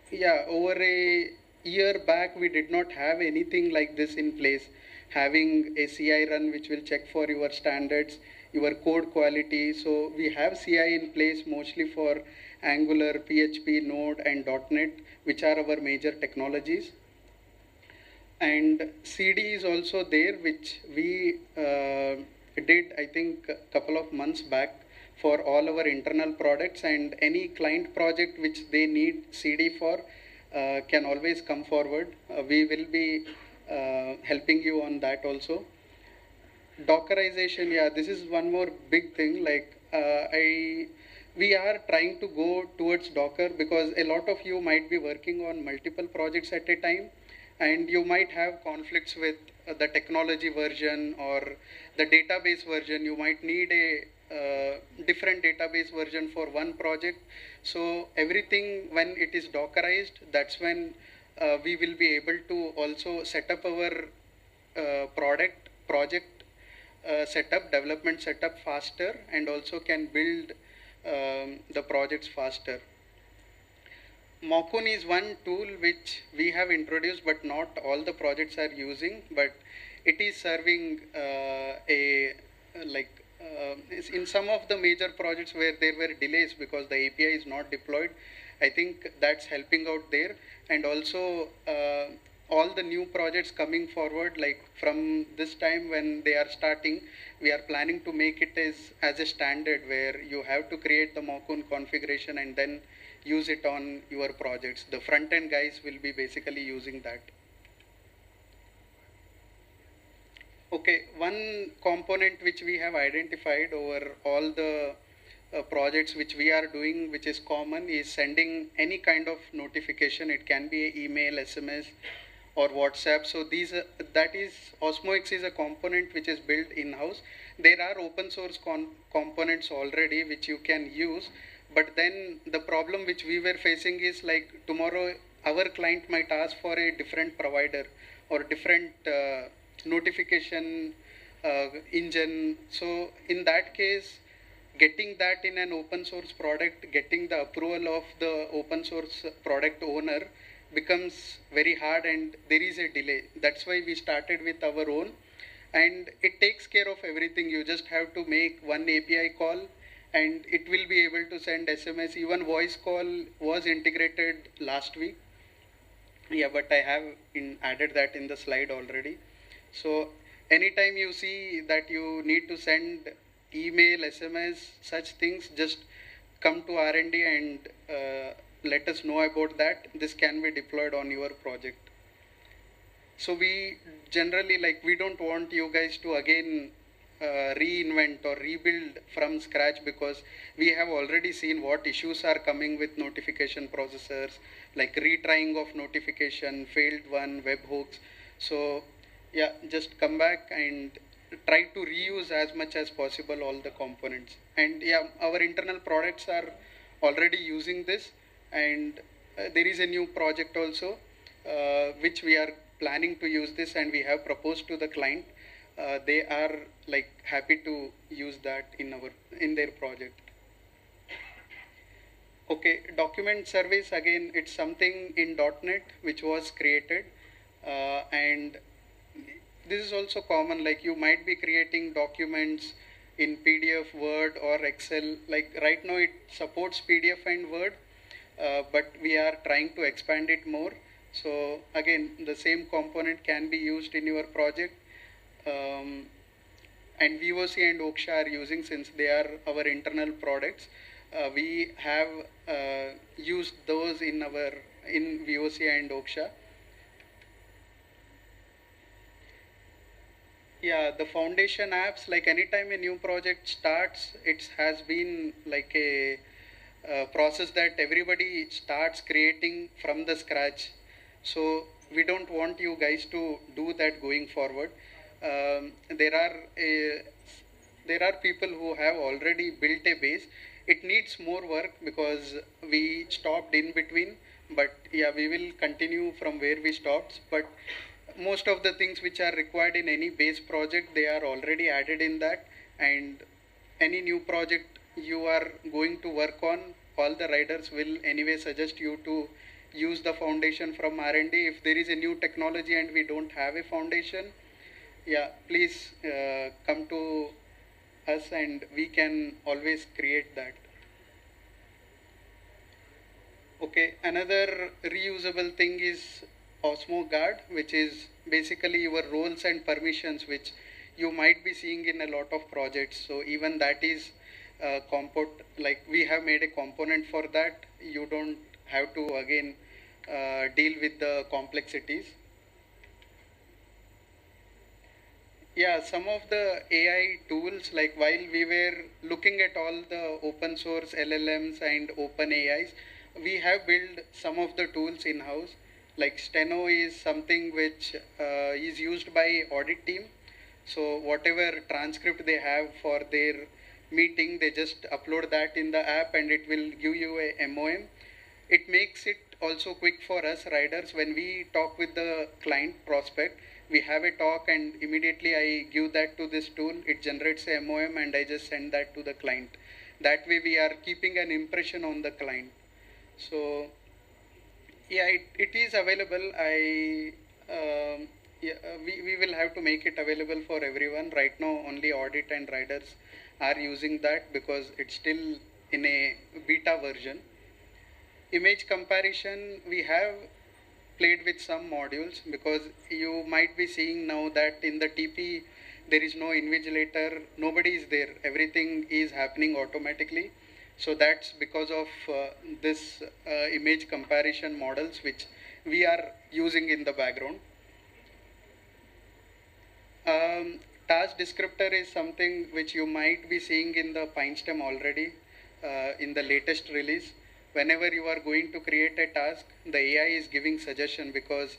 yeah, over a year back, we did not have anything like this in place. Having a CI run which will check for your standards, your code quality. So we have CI in place mostly for Angular, PHP, Node, and .NET, which are our major technologies. And CD is also there, which we did, I think, a couple of months back for all our internal products, and any client project which they need CD for can always come forward. We will be helping you on that also. Dockerization, yeah, this is one more big thing. Like we are trying to go towards Docker because a lot of you might be working on multiple projects at a time, and you might have conflicts with the technology version or the database version. You might need a different database version for one project. So everything, when it is Dockerized, that's when we will be able to also set up our project setup, development setup faster, and also can build the projects faster. Mokun is one tool which we have introduced, but not all the projects are using, but it is serving in some of the major projects where there were delays because the API is not deployed. I think that's helping out there. And also all the new projects coming forward, like from this time when they are starting, we are planning to make it as a standard where you have to create the Mokun configuration and then use it on your projects. The front-end guys will be basically using that. Okay, one component which we have identified over all the projects which we are doing, which is common, is sending any kind of notification. It can be an email, SMS, or WhatsApp. So that is, Osmosys is a component which is built in-house. There are open source components already which you can use. But then the problem which we were facing is like tomorrow our client might ask for a different provider or different notification engine. So in that case, getting that in an open source product, getting the approval of the open source product owner becomes very hard, and there is a delay. That's why we started with our own, and it takes care of everything. You just have to make one API call and it will be able to send SMS. Even voice call was integrated last week. Yeah, but I have added that in the slide already. So anytime you see that you need to send email, SMS, such things, just come to R&D and let us know about that. This can be deployed on your project. So we generally, we don't want you guys to again reinvent or rebuild from scratch, because we have already seen what issues are coming with notification processors, like retrying of notification, failed one, webhooks. So yeah, just come back and try to reuse as much as possible all the components. And yeah, our internal products are already using this, and there is a new project also which we are planning to use this, and we have proposed to the client. They are happy to use that in their project. Okay, document service, again, it's something in .NET which was created, and this is also common. Like you might be creating documents in PDF, Word, or Excel. Like right now it supports PDF and Word, but we are trying to expand it more. So again, the same component can be used in your project. And VOC and OXA are using, since they are our internal products. We have used those in VOC and OXA. Yeah, the foundation apps, like anytime a new project starts, it has been like a process that everybody starts creating from the scratch. So we don't want you guys to do that going forward. There are people who have already built a base. It needs more work because we stopped in between, but yeah, we will continue from where we stopped. But most of the things which are required in any base project, they are already added in that. And any new project you are going to work on, all the riders will anyway suggest you to use the foundation from R&D. If there is a new technology and we don't have a foundation, yeah, please come to us and we can always create that. Okay, another reusable thing is Osmo Guard, which is basically your roles and permissions, which you might be seeing in a lot of projects. So even that is like we have made a component for that. You don't have to again deal with the complexities. Yeah, some of the AI tools, like while we were looking at all the open source LLMs and open AIs, we have built some of the tools in-house. Like Steno is something which is used by audit team. So whatever transcript they have for their meeting, they just upload that in the app and it will give you a MOM. It makes it also quick for us riders. When we talk with the client prospect, we have a talk and immediately I give that to this tool. It generates a MOM and I just send that to the client. That way we are keeping an impression on the client. So yeah, it is available. We will have to make it available for everyone. Right now only audit and riders are using that because it's still in a beta version. Image comparison, we have played with some modules because you might be seeing now that in the TP there is no invigilator, nobody is there, everything is happening automatically. So that's because of this image comparison models which we are using in the background. Task descriptor is something which you might be seeing in the PineStem already in the latest release. Whenever you are going to create a task, the AI is giving suggestion because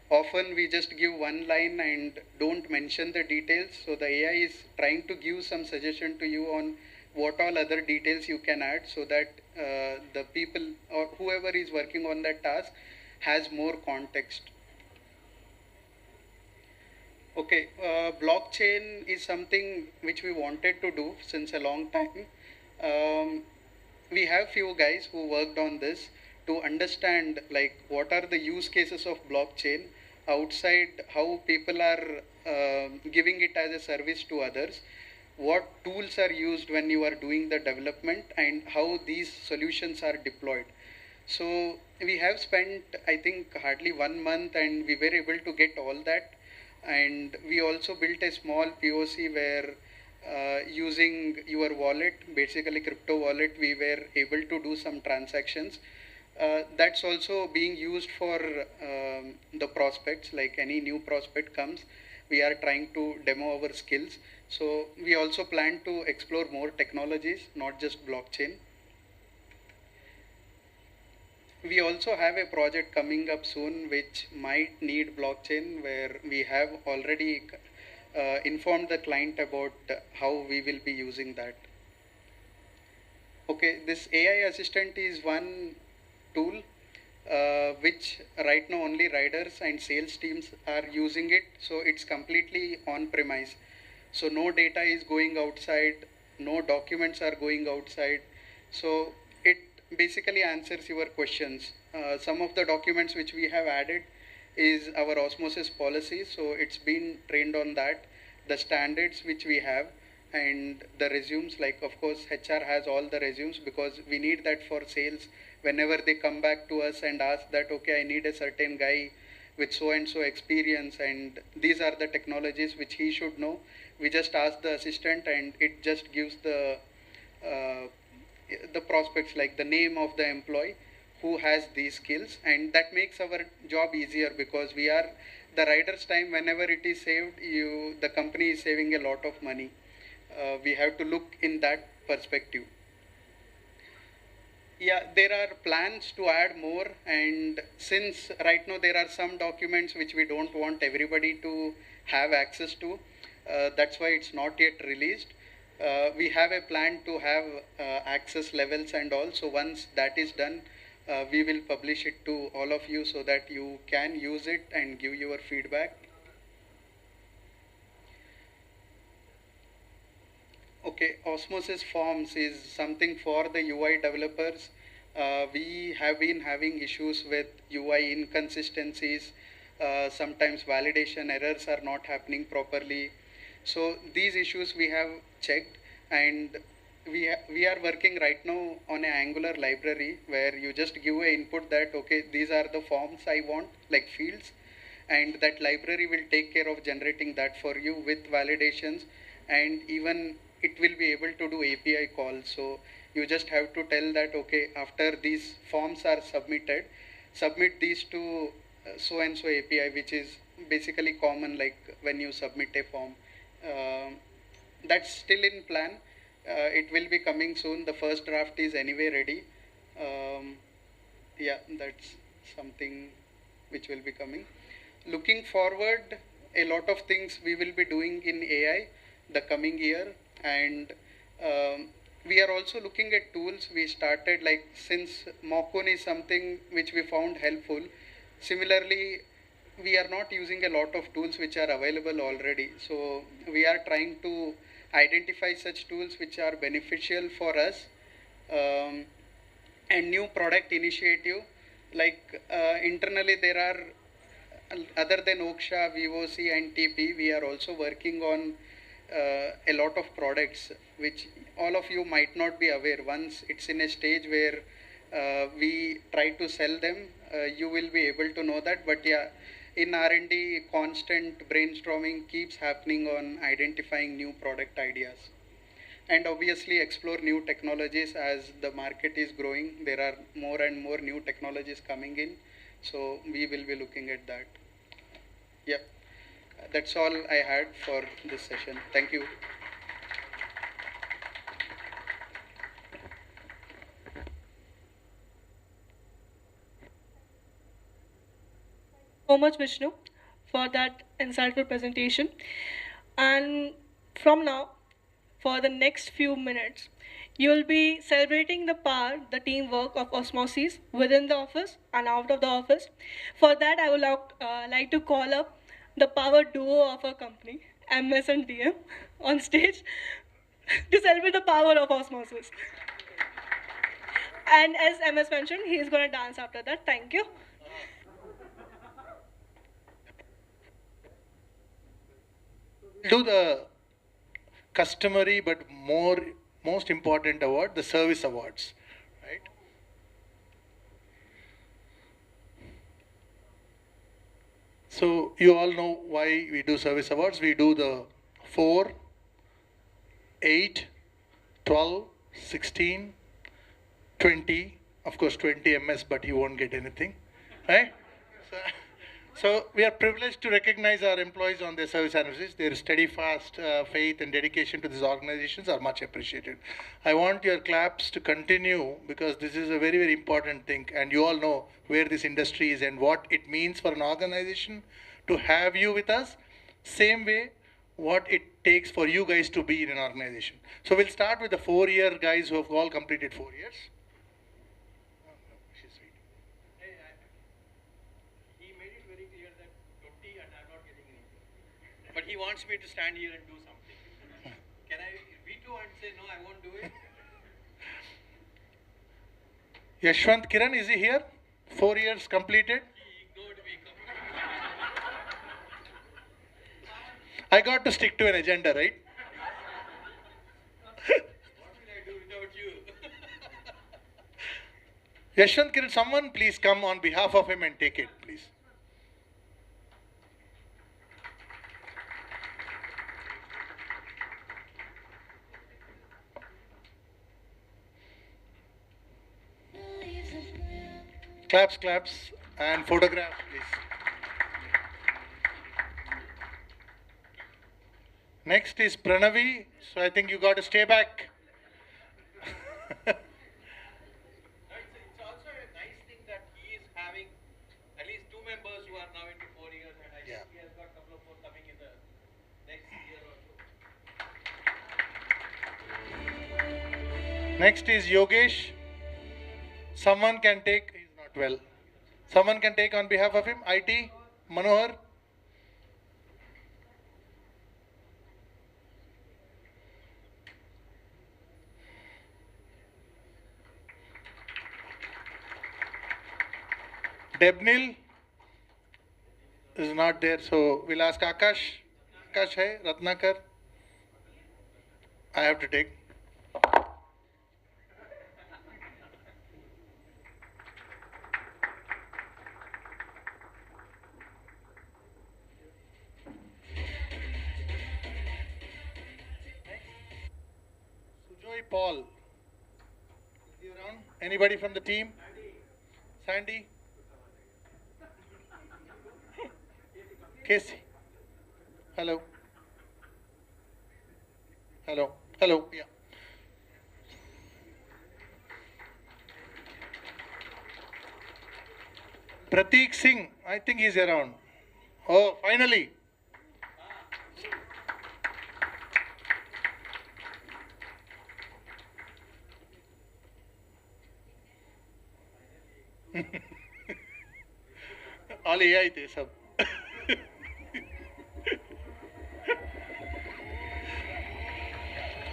often we just give one line and don't mention the details. So the AI is trying to give some suggestion to you on what all other details you can add so that the people or whoever is working on that task has more context. Okay, blockchain is something which we wanted to do since a long time. We have few guys who worked on this to understand like what are the use cases of blockchain outside, how people are giving it as a service to others, what tools are used when you are doing the development, and how these solutions are deployed. So we have spent, I think, hardly 1 month and we were able to get all that. And we also built a small POC where using your wallet, basically crypto wallet, we were able to do some transactions. That's also being used for the prospects, like any new prospect comes, we are trying to demo our skills. So we also plan to explore more technologies, not just blockchain. We also have a project coming up soon which might need blockchain, where we have already informed the client about how we will be using that. Okay, this AI assistant is one tool which right now only riders and sales teams are using it. So it's completely on premise. So no data is going outside, no documents are going outside. So it basically answers your questions. Some of the documents which we have added is our Osmosys policy. So it's been trained on that, the standards which we have, and the resumes, like of course HR has all the resumes because we need that for sales. Whenever they come back to us and ask that, okay, I need a certain guy with so and so experience and these are the technologies which he should know, we just ask the assistant and it just gives uh, the prospects, like the name of the employee who has these skills, and that makes our job easier because we are the rider's time. Whenever it is saved, the company is saving a lot of money. We have to look in that perspective. Yeah, there are plans to add more, and since right now there are some documents which we don't want everybody to have access to, that's why it's not yet released. We have a plan to have access levels and all, so once that is done, we will publish it to all of you so that you can use it and give your feedback. Okay, Osmosys Forms is something for the UI developers. We have been having issues with UI inconsistencies. Sometimes validation errors are not happening properly. So these issues we have checked, and we are working right now on an Angular library where you just give a input that, okay, these are the forms I want, like fields, and that library will take care of generating that for you with validations, and even it will be able to do API calls. So you just have to tell that, okay, after these forms are submitted, submit these to so and so API, which is basically common like when you submit a form. That's still in plan. It will be coming soon. The first draft is anyway ready. Yeah, that's something which will be coming. Looking forward, a lot of things we will be doing in AI the coming year, and we are also looking at tools. We started, like, since Mockun is something which we found helpful, similarly we are not using a lot of tools which are available already. So we are trying to identify such tools which are beneficial for us. And new product initiative, like internally there are, other than Oksha, VOC and TP, we are also working on a lot of products which all of you might not be aware. Once it's in a stage where we try to sell them, you will be able to know that. But yeah, in R&D, constant brainstorming keeps happening on identifying new product ideas. And obviously explore new technologies. As the market is growing, there are more and more new technologies coming in. So we will be looking at that. Yeah, that's all I had for this session. Thank you. So much, Vishnu, for that insightful presentation. And from now, for the next few minutes, you will be celebrating the power, the teamwork of Osmosys within the office and out of the office. For that, I would like to call up the power duo of our company, MS and DM, on stage to celebrate the power of Osmosys. And as MS mentioned, he is going to dance after that. Thank you. Do the customary but most important award, the service awards, right? So you all know why we do service awards. We do the 4, 8, 12, 16, 20, of course 20 MS, but you won't get anything, right? So we are privileged to recognize our employees on their service anniversaries. Their steadfast faith and dedication to these organizations are much appreciated. I want your claps to continue because this is a very, very important thing, and you all know where this industry is and what it means for an organization to have you with us. Same way, what it takes for you guys to be in an organization. So we'll start with the 4-year guys who have all completed 4 years. But he wants me to stand here and do something. Can I veto and say no, I won't do it? Yashwant Kiran, is he here? 4 years completed? He ignored me. I got to stick to an agenda, right? Yashwant Kiran, someone please come on behalf of him and take it, please. Claps, claps, and photographs, please. Next is Pranavi, so I think you got to stay back. It's also a nice thing that he is having at least 2 members who are now into 4 years, and I Yeah. think he has got a couple of more coming in the next year or so. Next is Yogesh. Someone can take, he's not well. Someone can take on behalf of him. IT, Manohar. Debnil is not there, so we'll ask Akash. Akash hai, Ratnakar. I have to take. Sujoy Paul. Is he around? Anybody from the team? Sandy? Casey? Hello? Hello? Hello? Yeah. Prateek Singh, I think he's around. Oh, finally. All AI थे सब.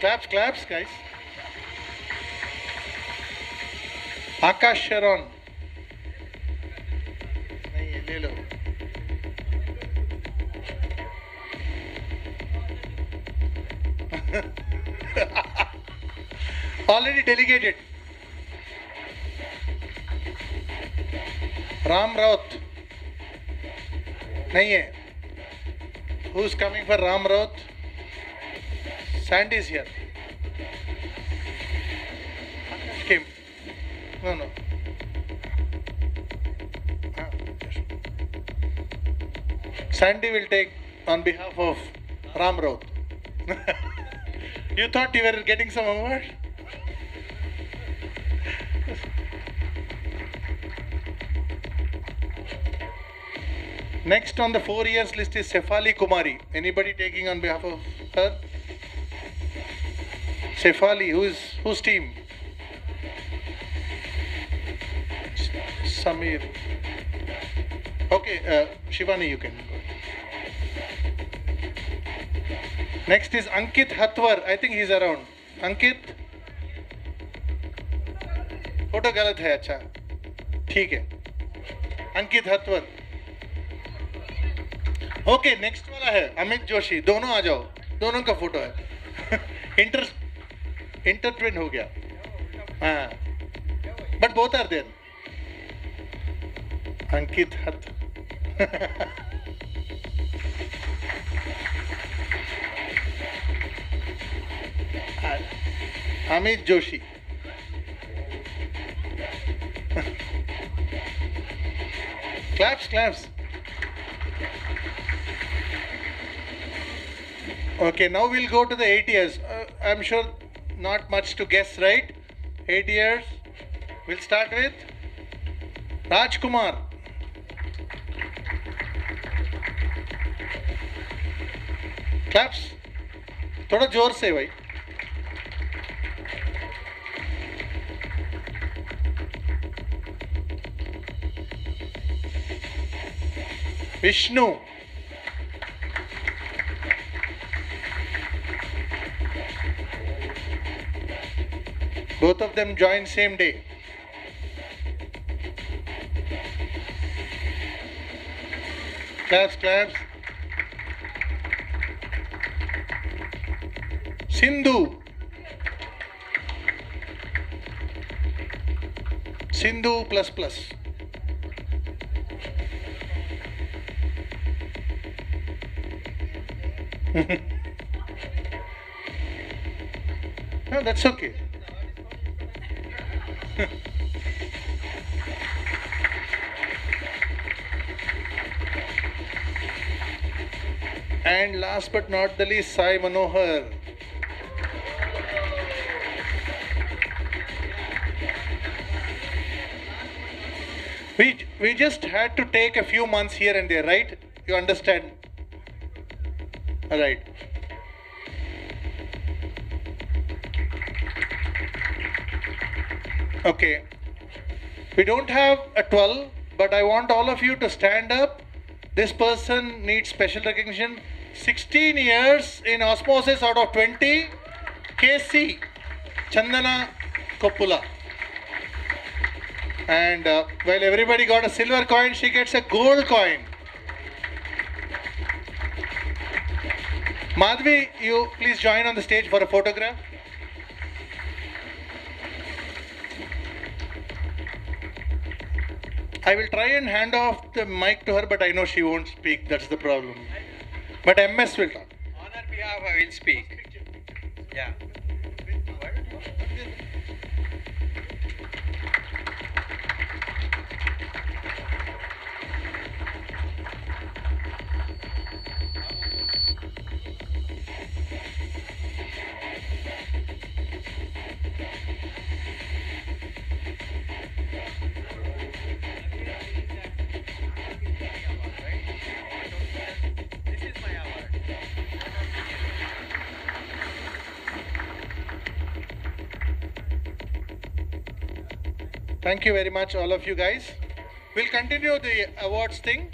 Claps, claps, guys. Akash Sharon. नहीं ले लो. Already delegated. Ram Raut. नहीं है. Who's coming for Ram Raut? Sandy is here. Akash came. No. Yes. Sandy will take on behalf of Ram Raut. You thought you were getting some award? Next on the 4 years list is Sefali Kumari. Anybody taking on behalf of her? Sefali, whose team? Samir. Okay, Shivani, you can go. Next is Ankit Hatwar. I think he's around. Ankit? Photo गलत है. अच्छा ठीक है. अंकित हतवर. Okay next वाला है अमित जोशी. दोनों आ जाओ. दोनों का फोटो है. इंटरट्विन हो गया. हाँ बट बोथ आर देयर. अंकित हत. Amit Joshi. Claps. Okay, now we'll go to the 8 years. I'm sure not much to guess, right? 8 years. We'll start with Rajkumar. Claps. थोड़ा जोर से भाई. Vishnu. Both of them join same day. Claps. Sindhu. Sindhu plus plus. No, that's okay. And last but not the least, Sai Manohar. We just had to take a few months here and there, right? You understand? All right. Okay. We don't have a 12, but I want all of you to stand up. This person needs special recognition. 16 years in Osmosys out of 20. KC Chandana Koppula. And while everybody got a silver coin, she gets a gold coin. Madhvi, you please join on the stage for a photograph. I will try and hand off the mic to her, but I know she won't speak. That's the problem. But MS will talk. On her behalf, I will speak. Yeah. This is my award. Thank you very much, all of you guys. We'll continue the awards thing.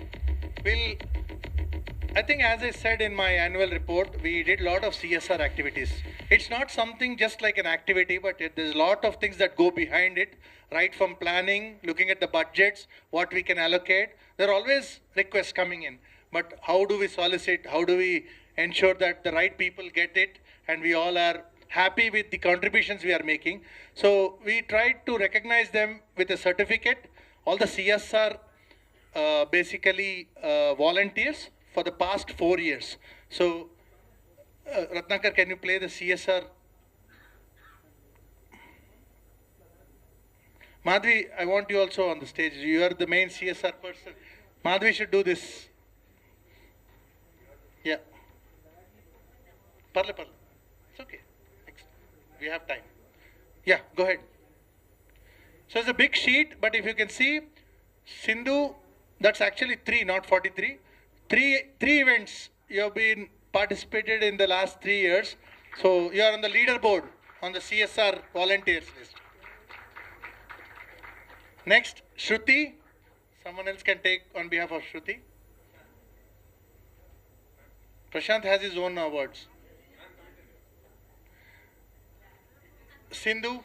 I think as I said in my annual report, we did a lot of CSR activities. It's not something just like an activity, but there's a lot of things that go behind it, right from planning, looking at the budgets, what we can allocate. There are always requests coming in, but how do we solicit? How do we ensure that the right people get it and we all are happy with the contributions we are making? So we tried to recognize them with a certificate. All the CSR basically volunteers for the past 4 years. So Ratnakar, can you play the CSR? Madhvi, I want you also on the stage. You are the main CSR person. Madhvi should do this. Yeah. Parle. It's okay. We have time. Yeah, go ahead. So it's a big sheet, but if you can see, Sindhu, that's actually 3, not 43. Three events you have been participated in the last 3 years. So you are on the leaderboard on the CSR volunteers list. Next, Shruti. Someone else can take on behalf of Shruti. Prashant has his own awards. Sindhu.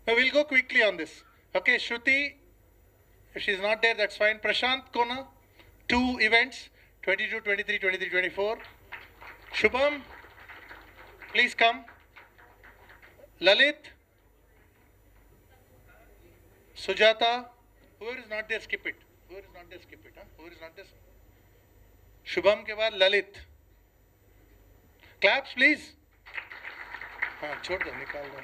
We'll go quickly on this. Okay, Shruti, if she's not there, that's fine. Prashant Kona, 2 events, 22, 23, 23, 24. Shubham, please come. Lalit, Sujata, whoever is not there, skip it. Whoever is not there, skip it. Whoever is not there. Shubham ke baad Lalit. Claps, please. Chhod do, nikal do.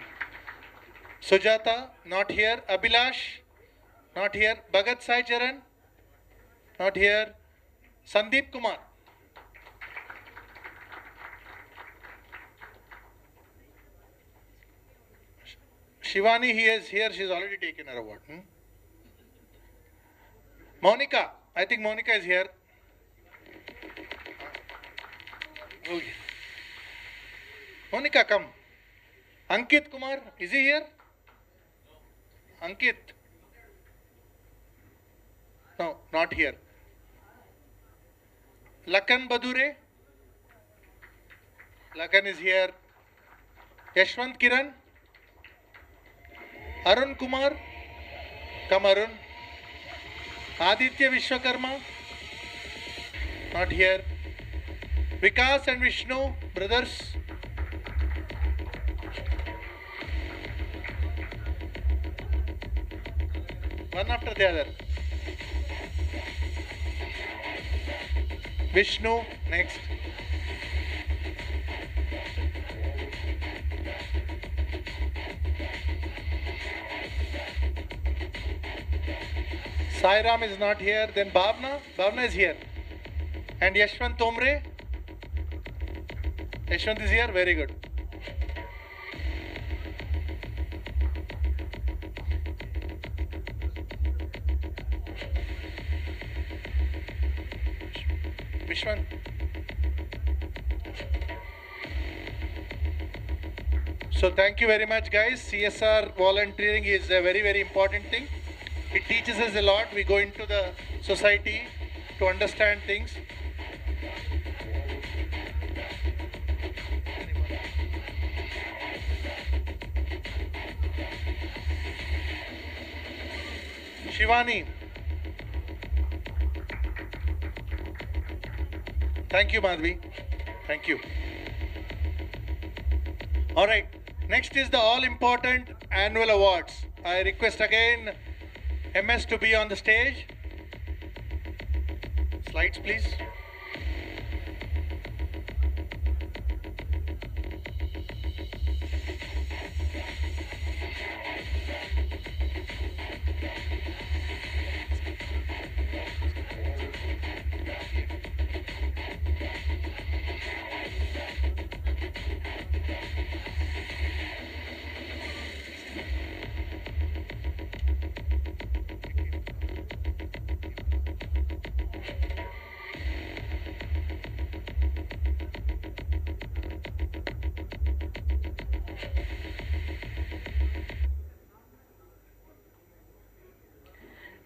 Sujata, not here. Abhilash, not here. Bhagat Sai Charan, not here. Sandeep Kumar. Shivani, he is here. She's already taken her award. Monica, I think Monica is here. Oh, yeah. Monica, come. Ankit Kumar, is he here? Ankit? No, not here. Lakan Badure? Lakan is here. Yashwant Kiran? Arun Kumar? Come Arun. Aditya Vishwakarma? Not here. Vikas and Vishnu, brothers. One after the other. Vishnu, next. Sairam is not here. Then Bhavna. Bhavna is here. And Yashwant Tomre. Yashwant is here. Very good. Vishwant. So thank you very much, guys. CSR volunteering is a very, very important thing. It teaches us a lot. We go into the society to understand things. Shivani. Thank you, Madhvi. Thank you. All right. Next is the all-important annual awards. I request again MS to be on the stage. Slides, please.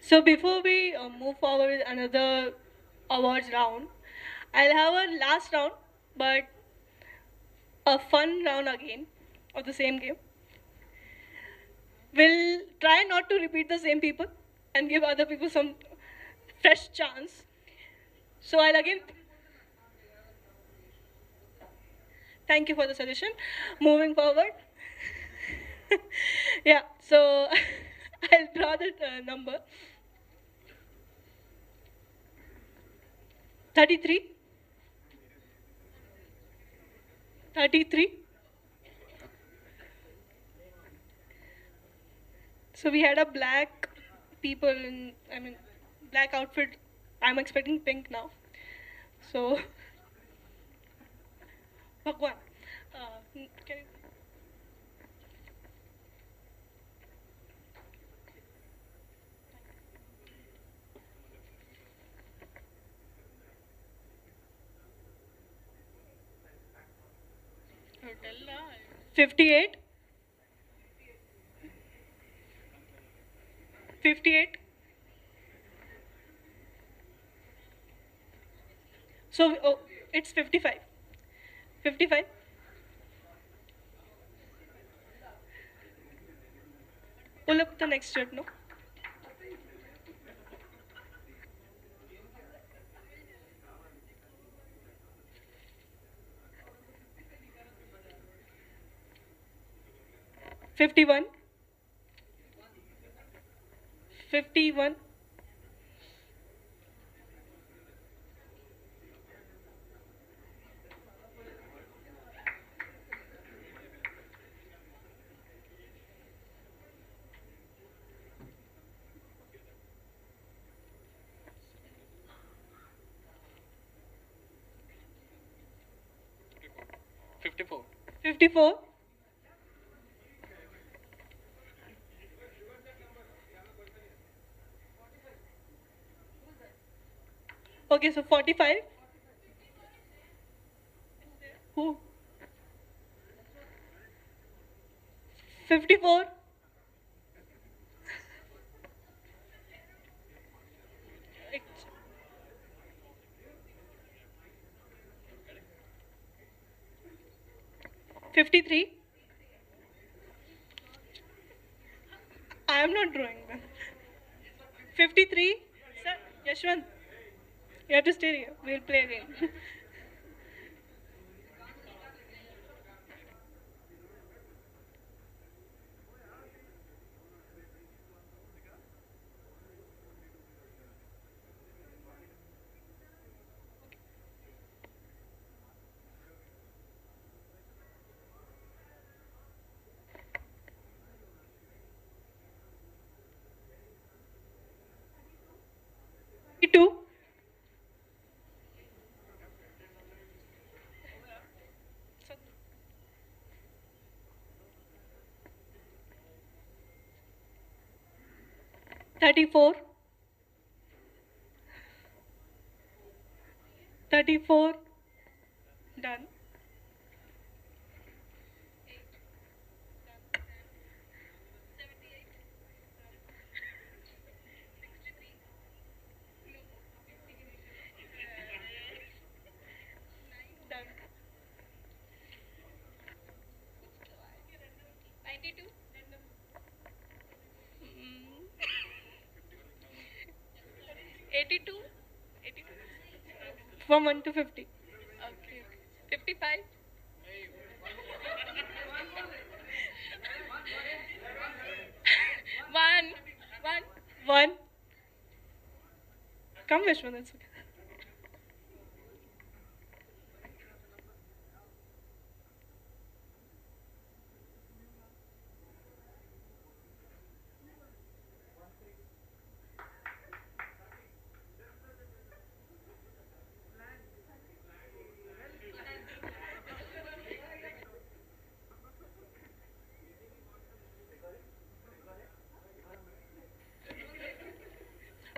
So before we move forward with another awards round, I'll have a last round, but a fun round again of the same game. We'll try not to repeat the same people and give other people some fresh chance. So I'll again thank you for the suggestion. Moving forward. Yeah, so I'll draw the number. 33. 33. So we had a black people in, black outfit. I'm expecting pink now. So, Bhagwan, can you? Hotel 58. 58. So, oh, it's 55. 55. Pull up the next shirt, no? $51. 51. 54. 54. Okay, so 45. Who? 54. It's 53. I am not drawing them. 53. Sir, Yashwant, you have to stay here. We'll play again. 82. $34. 34. Done. 92. Mm. 82. 82. From 1 to 50. Okay. 55. One. One. 1. Come, Vishwan, that's okay.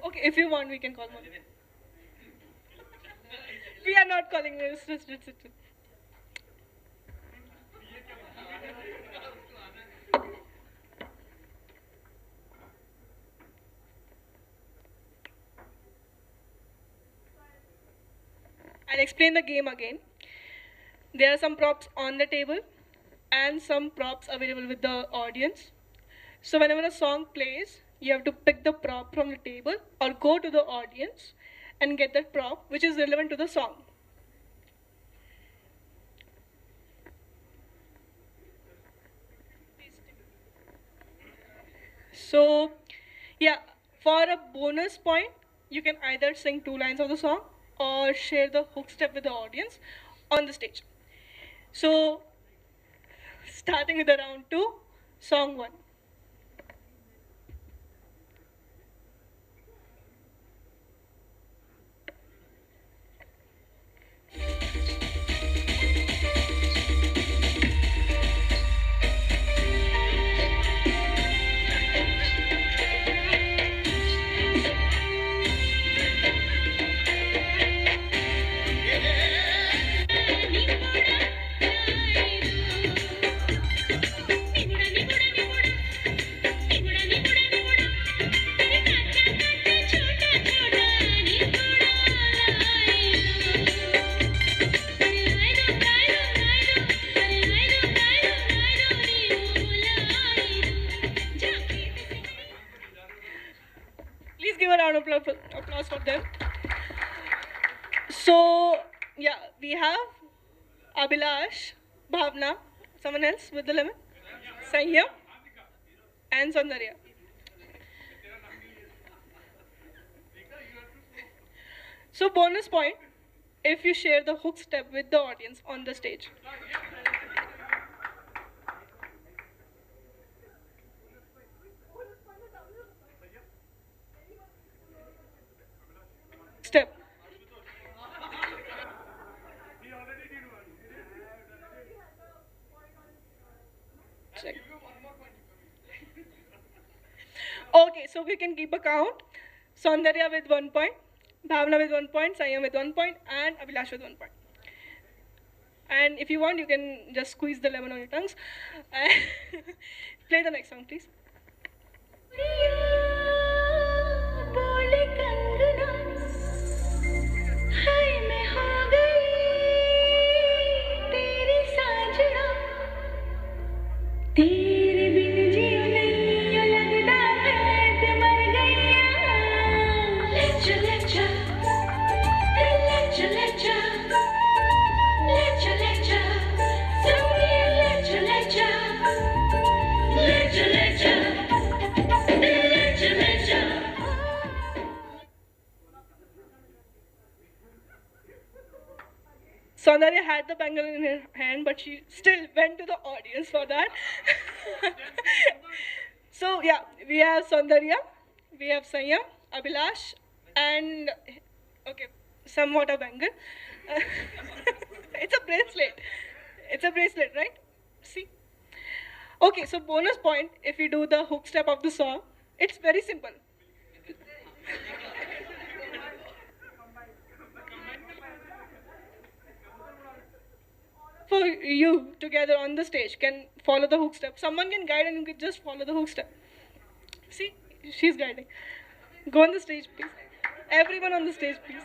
Okay, if you want, we can call one. We are not calling this. I'll explain the game again. There are some props on the table and some props available with the audience. So whenever a song plays, you have to pick the prop from the table or go to the audience and get that prop which is relevant to the song. So, yeah, for a bonus point, you can either sing 2 lines of the song or share the hook step with the audience on the stage. So, starting with the round 2, song 1. Please give a round of applause for them. So, yeah, we have Abhilash, Bhavna, someone else with the lemon, Sanyam, and Saundarya. So, bonus point if you share the hook step with the audience on the stage. Step. Check. Okay, so we can keep a count. Saundarya with 1 point, Bhavna with 1 point, Sanyam with 1 point, and Abhilash with 1 point. And if you want, you can just squeeze the lemon on your tongues. Play the next song, please. तेरे बिन जियो नहीं यो लगता है ते मर गईया लेचा लेचा लेचा लेचा लेचा लेचा Sonia लेचा लेचा लेचा लेचा लेचा लेचा Saundarya had the bangle in her hand, but she still went to the audience for that. So yeah, we have Saundarya, we have Sanyam, Abhilash, And okay, somewhat a banger. It's a bracelet. It's a bracelet, right? See? Okay, so bonus point if you do the hook step of the song. It's very simple. For you together on the stage can follow the hook step. Someone can guide and you can just follow the hook step. See, she's guiding. Go on the stage, please. Everyone on the stage, please.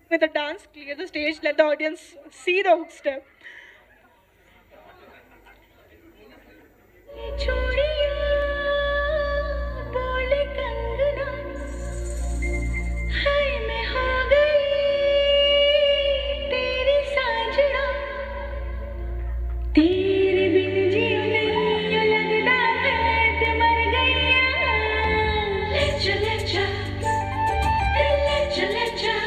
With the dance, clear the stage, let the audience see the hook step. चूड़ियां बोले कंगना हाय मैं हो गई तेरी साजना तेरे बिन जियो नहीं यो लगदा मैं ते मर गईया ले चले जा सोनिया ले चले जा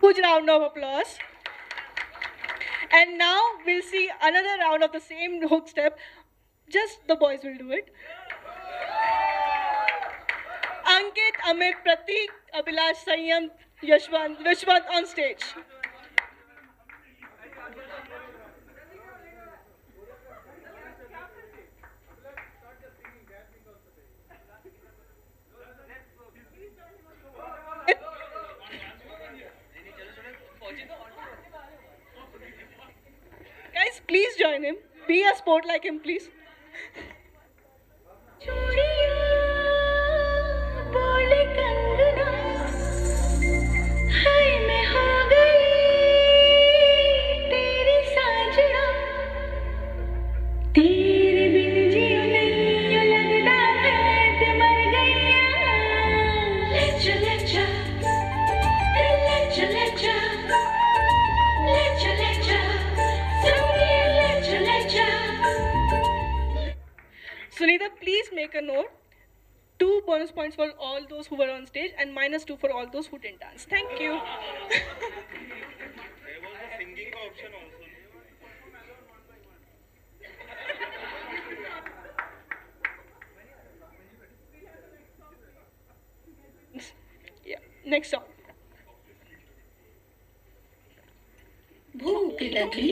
Huge round of applause. And now we'll see another round of the same hook step. Just the boys will do it. Ankit, Amit, Pratik, Abhilash, Sanyam, Vishwant on stage. Guys, please join him. Be a sport like him, please. चूड़ियां बोले कंगना हाय मैं हो गई तेरी साजना तेरे बिन जियो नहीं यो लगदा मैं ते मर गईया ले चले जा सोनिया ले चले जा Sunita, please make a note. 2 bonus points for all those who were on stage and -2 for all those who didn't dance. Thank you. There was a singing option also. Yeah, next song. भूख लगी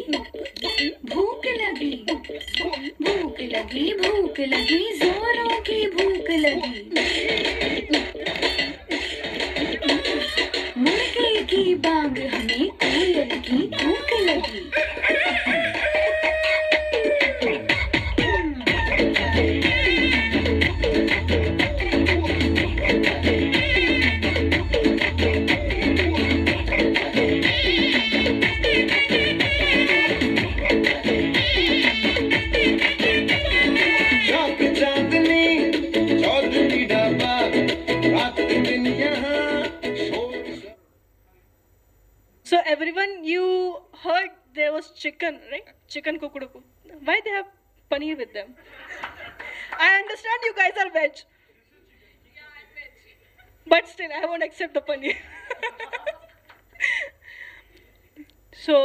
भूख लगी भूख लगी भूख लगी जोरों की भूख लगी मुर्गे की बांग हमें कोयल की भूख लगी So everyone, you heard there was chicken, right? Chicken kukuduku. Why they have paneer with them? I understand you guys are veg. But still, I won't accept the paneer. So,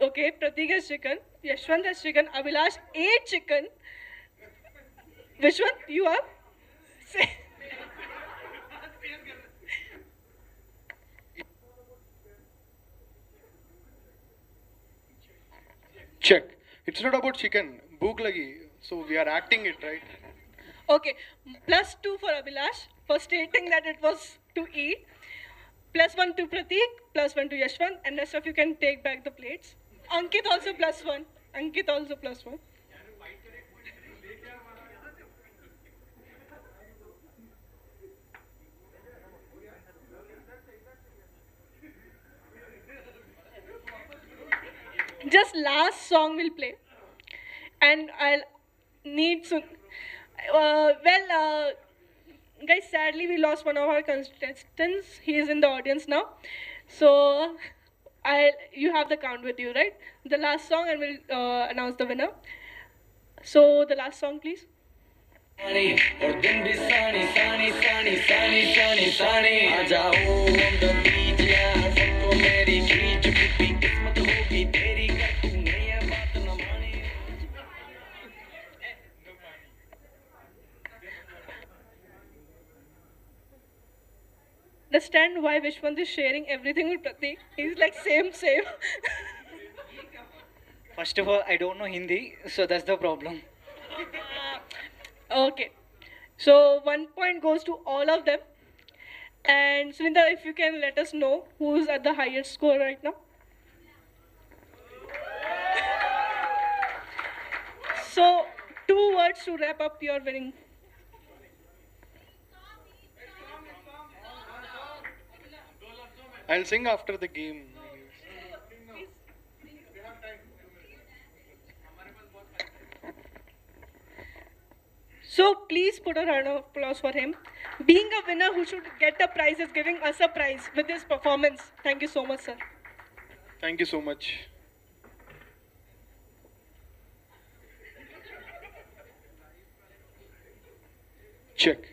okay, Pratik has chicken, Yashwant has chicken, Abhilash ate chicken. Vishwant, you have? Say. Check. It's not about chicken. Bhook lagi. So we are acting it, right? Okay, +2 for Abhilash for stating that it was to eat. +1 to Pratik, +1 to Yashwant, and rest of you can take back the plates. Ankit also +1. Ankit also +1. Just last song will play, and I'll need to. Guys, sadly we lost one of our contestants. He is in the audience now, so you have the count with you, right? The last song, and we'll announce the winner. So the last song, please. और दिन भी सानी सानी सानी सानी सानी सानी आ जाओ on the beach यार फोटो मेरी खींच भी किस्मत होगी तेरी कर तूने ये बात न मानी Understand why Vishwant is sharing everything with Pratik. He's like same. First of all, I don't know Hindi, so that's the problem. Okay. So 1 point goes to all of them. And Sunita, if you can let us know who's at the highest score right now. So 2 words to wrap up your winning. I'll sing after the game. So please put a round of applause for him. Being a winner who should get a prize is giving us a prize with his performance. Thank you so much, sir. Thank you so much. Check.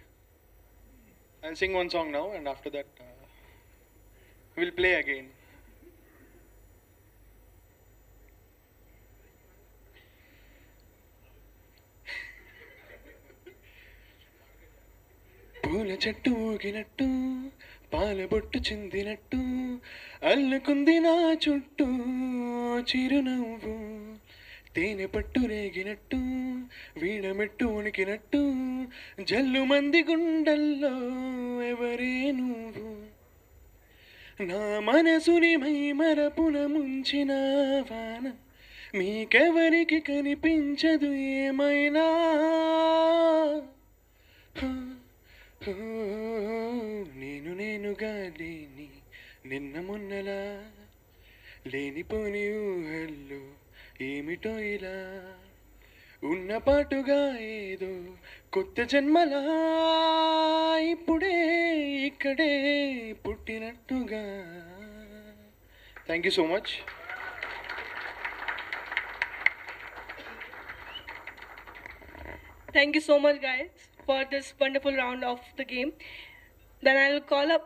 I'll sing one song now, and after that, we'll play again. పూల చెట్టు ఊగినట్టు పాల బొట్టు చిందినట్టు అల్లుకుంది నా చుట్టూ చిరునవ్వు తేనె పట్టు రేగినట్టు వీణమెట్టు ఉనికినట్టు జల్లు మంది గుండెల్లో ఎవరే నువ్వు నా మనసుని మై మరపున ముంచిన వాన మీకెవరికి కనిపించదు ఏమైనా నేనుగా లేని నిన్న మొన్నలా లేనిపోని ఊహల్లో ఏమిటో ఇలా ఉన్న పాటుగా ఏదో కొత్త జన్మలా ఇప్పుడే ఇక్కడే పుట్టినట్టుగా thank you so much Thank you so much, guys, for this wonderful round of the game. Then I'll call up.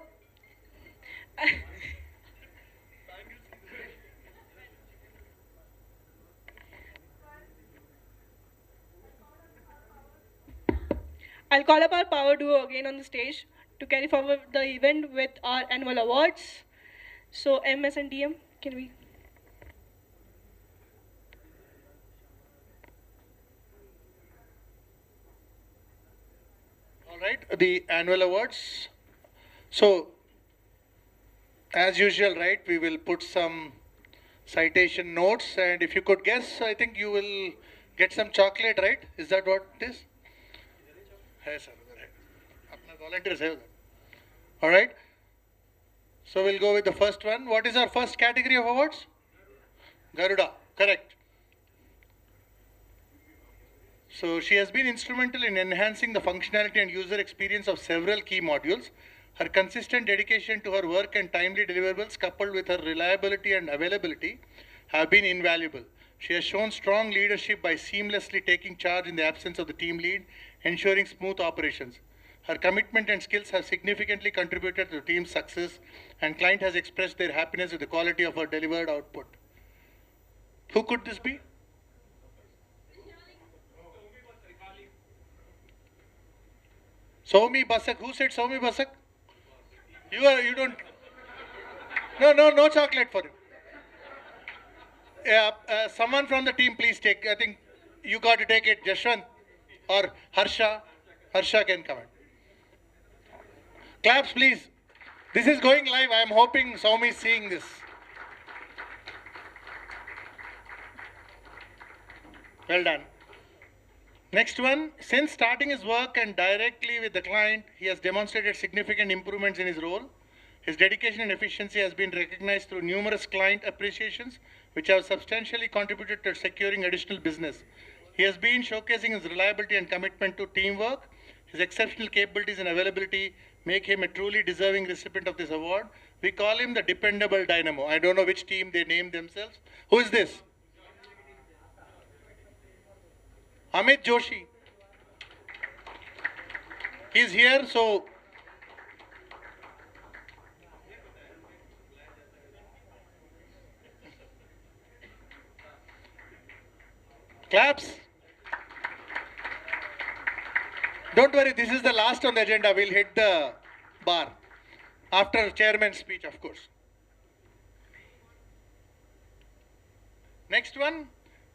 I'll call up our power duo again on the stage to carry forward the event with our annual awards. So MS and DM, can we? All right, the annual awards. So, as usual, right, we will put some citation notes, and if you could guess, I think you will get some chocolate, right? Is that what it is? Yes, sir. Apna volunteers have that. All right. So we'll go with the first one. What is our first category of awards? Garuda. Correct. So she has been instrumental in enhancing the functionality and user experience of several key modules. Her consistent dedication to her work and timely deliverables, coupled with her reliability and availability, have been invaluable. She has shown strong leadership by seamlessly taking charge in the absence of the team lead, ensuring smooth operations. Her commitment and skills have significantly contributed to the team's success, and client has expressed their happiness with the quality of her delivered output. Who could this be? Soumi Basak. Who said Soumi Basak? You don't. No chocolate for him. Yeah, someone from the team, please take. I think you got to take it, Jashwant or Harsha. Harsha can come in. Claps, please. This is going live. I am hoping Soumi is seeing this. Well done. Next one, since starting his work and directly with the client, he has demonstrated significant improvements in his role. His dedication and efficiency has been recognized through numerous client appreciations, which have substantially contributed to securing additional business. He has been showcasing his reliability and commitment to teamwork. His exceptional capabilities and availability make him a truly deserving recipient of this award. We call him the dependable dynamo. I don't know which team they named themselves. Who is this? Amit Joshi. He's here, so claps. Don't worry, this is the last on the agenda. We'll hit the bar after chairman's speech, of course. Next one.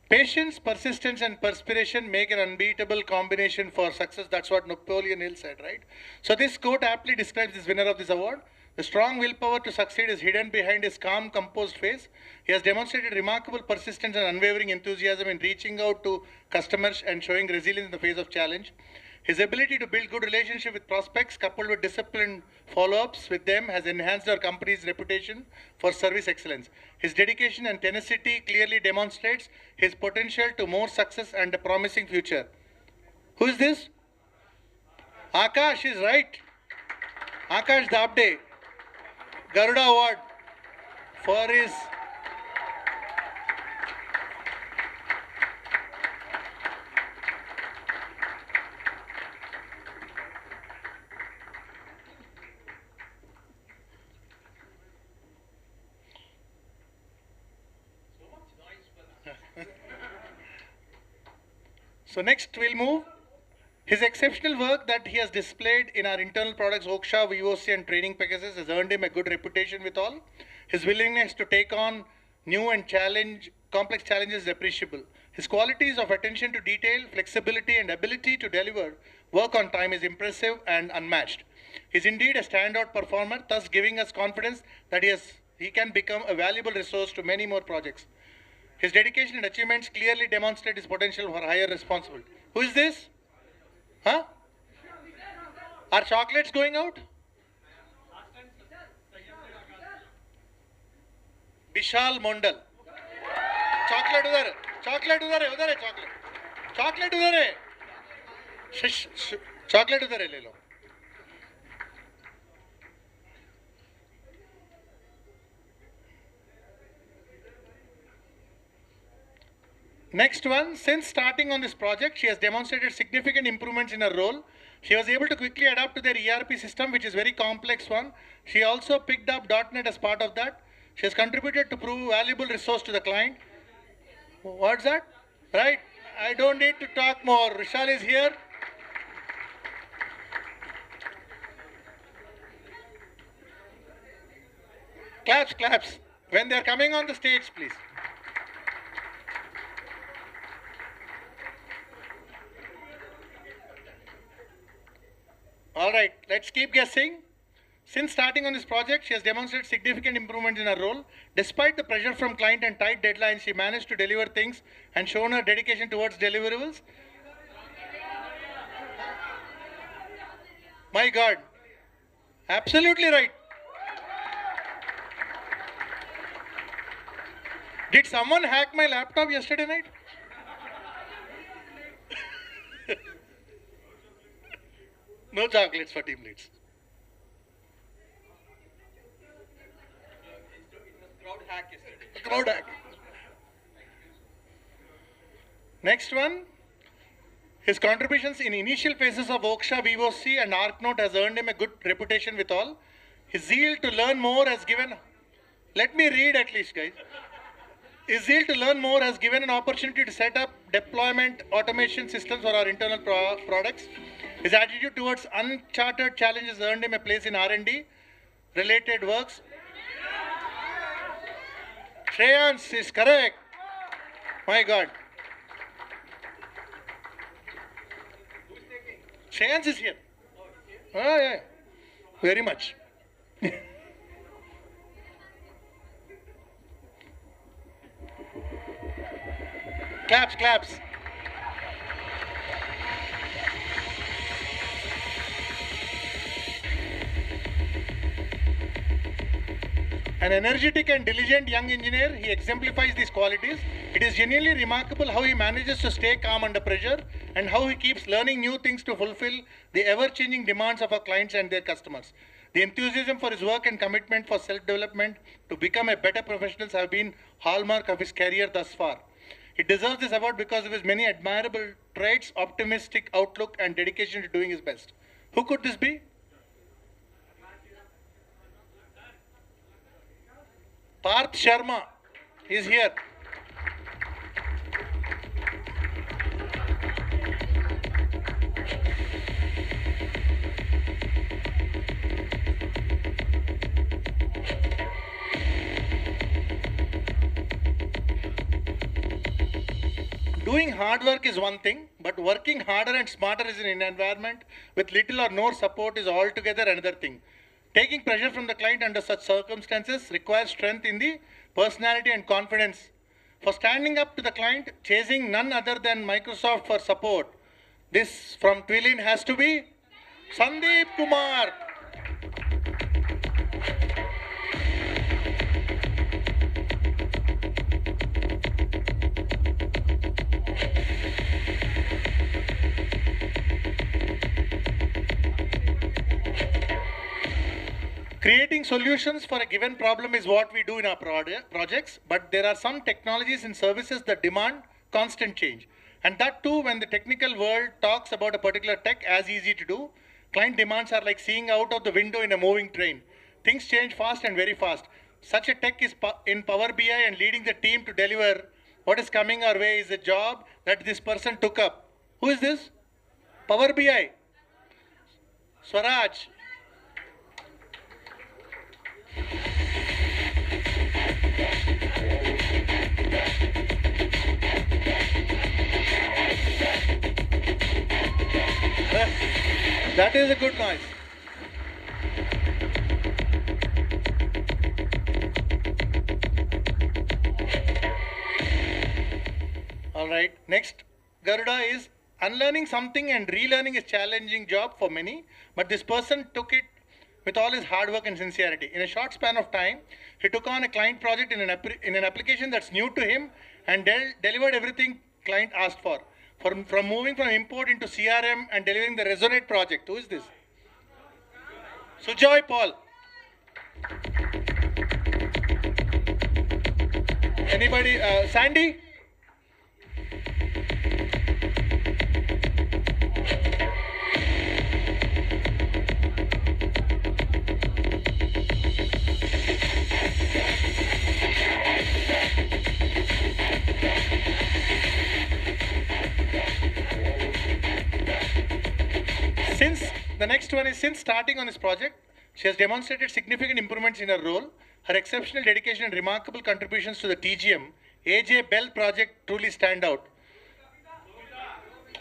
Patience, persistence, and perspiration make an unbeatable combination for success. That's what Napoleon Hill said, right? So this quote aptly describes this winner of this award. The strong willpower to succeed is hidden behind his calm, composed face. He has demonstrated remarkable persistence and unwavering enthusiasm in reaching out to customers and showing resilience in the face of challenge. His ability to build good relationship with prospects coupled with disciplined follow-ups with them has enhanced our company's reputation for service excellence. His dedication and tenacity clearly demonstrates his potential to more success and a promising future. Who is this? Akash is right. Akash Dabde, Garuda Award for his So next we'll move. His exceptional work that he has displayed in our internal products, Oksha, VOC and training packages has earned him a good reputation with all. His willingness to take on new and complex challenges is appreciable. His qualities of attention to detail, flexibility and ability to deliver work on time is impressive and unmatched. He is indeed a standout performer, thus giving us confidence that he can become a valuable resource to many more projects. His dedication and achievements clearly demonstrate his potential for higher responsibility. Who is this? Huh? Are chocolates going out? Vishal Mondal. Chocolate udhar hai, chocolate udhar hai. Chocolate udhar hai, le lo. Next one, since starting on this project, she has demonstrated significant improvements in her role. She was able to quickly adapt to their ERP system, which is a very complex one. She also picked up .NET as part of that. She has contributed to prove valuable resource to the client. What's that? Right. I don't need to talk more. Vishal is here. Claps, claps. When they are coming on the stage, please. All right, let's keep guessing. Since starting on this project, she has demonstrated significant improvement in her role. Despite the pressure from client and tight deadlines, she managed to deliver things and shown her dedication towards deliverables. My God, absolutely right. Did someone hack my laptop yesterday night? No chocolates for team leads. Crowd hack. Next one. His contributions in initial phases of Oksha, VOC and ArcNote has earned him a good reputation with all. His zeal to learn more has given... Let me read at least, guys. His zeal to learn more has given an opportunity to set up deployment automation systems for our internal products. His attitude towards uncharted challenges earned him a place in R&D related works. Shreyans is correct. My God. Shreyans is here. Oh, yeah. Very much. Claps, claps. An energetic and diligent young engineer, he exemplifies these qualities. It is genuinely remarkable how he manages to stay calm under pressure and how he keeps learning new things to fulfill the ever-changing demands of our clients and their customers. The enthusiasm for his work and commitment for self-development to become a better professional have been hallmark of his career thus far. He deserves this award because of his many admirable traits, optimistic outlook, and dedication to doing his best. Who could this be? Parth Sharma is here. Doing hard work is one thing, but working harder and smarter is in an environment with little or no support is altogether another thing. Taking pressure from the client under such circumstances requires strength in the personality and confidence. For standing up to the client, chasing none other than Microsoft for support. This from Twilin has to be Sandeep Kumar. Creating solutions for a given problem is what we do in our projects, but there are some technologies and services that demand constant change. And that too, when the technical world talks about a particular tech as easy to do, client demands are like seeing out of the window in a moving train. Things change fast and very fast. Such a tech is in Power BI, and leading the team to deliver what is coming our way is a job that this person took up. Who is this? Power BI. Swaraj. That is a good noise. All right. Next, Garuda is unlearning something and relearning is challenging job for many, but this person took it with all his hard work and sincerity. In a short span of time, he took on a client project in an application that's new to him and delivered everything client asked for. From moving from import into CRM and delivering the Resonate project. Who is this? Sujoy Paul. Anybody? Sandy? The next one is, since starting on this project, she has demonstrated significant improvements in her role. Her exceptional dedication and remarkable contributions to the TGM AJ Bell project truly stand out.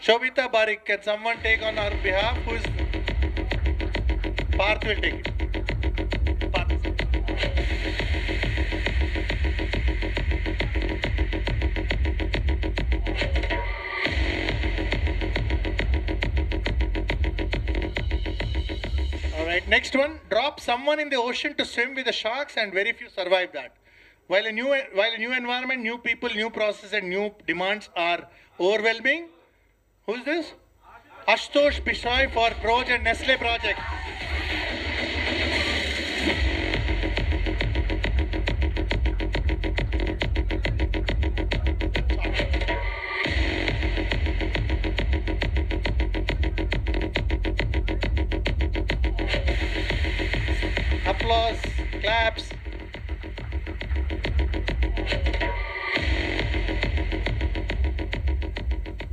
Shobita Barik, can someone take on our behalf? Who is? Parth will take it. Parth. Alright, next one, drop someone in the ocean to swim with the sharks and very few survive that. While a new environment, new people, new process and new demands are overwhelming. Who's this? Ashutosh Bishoy for Proj and Nestle project. Applause, claps.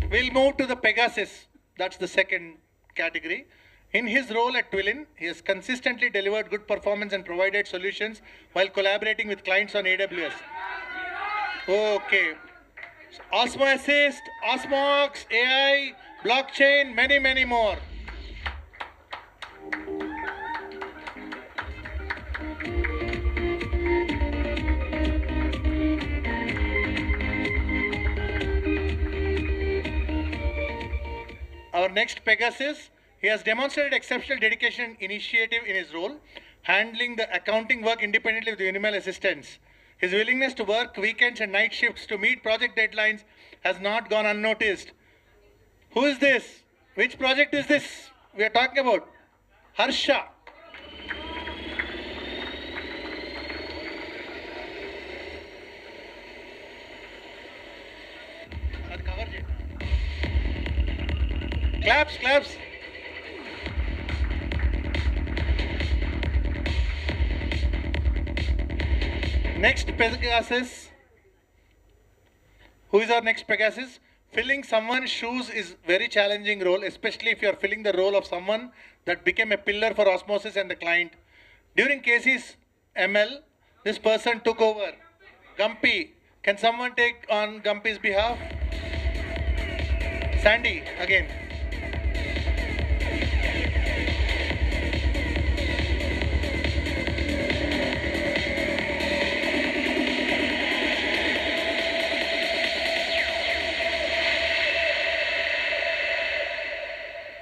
We'll move to the Pegasus. That's the second category. In his role at Twilin, he has consistently delivered good performance and provided solutions while collaborating with clients on AWS. Okay. Osmosys, Osmox, AI, blockchain, many more. Our next Pegasus, he has demonstrated exceptional dedication and initiative in his role, handling the accounting work independently with minimal assistance. His willingness to work weekends and night shifts to meet project deadlines has not gone unnoticed. Who is this? Which project is this we are talking about? Harsha. Claps, claps. Next Pegasus. Who is our next Pegasus? Filling someone's shoes is very challenging role, especially if you are filling the role of someone that became a pillar for Osmosys and the client. During Casey's ML, this person took over. Gumpy, can someone take on Gumpy's behalf? Sandy, again.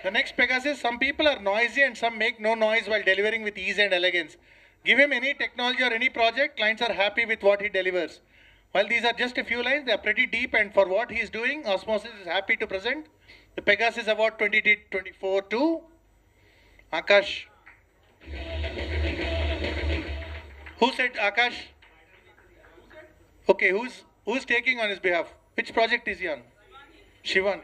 The next Pegasus, some people are noisy and some make no noise while delivering with ease and elegance. Give him any technology or any project, clients are happy with what he delivers. While these are just a few lines, they are pretty deep, and for what he is doing, Osmosys is happy to present the Pegasus Award 2024 to Akash. Who said Akash? Okay, who's taking on his behalf? Which project is he on? Shivan.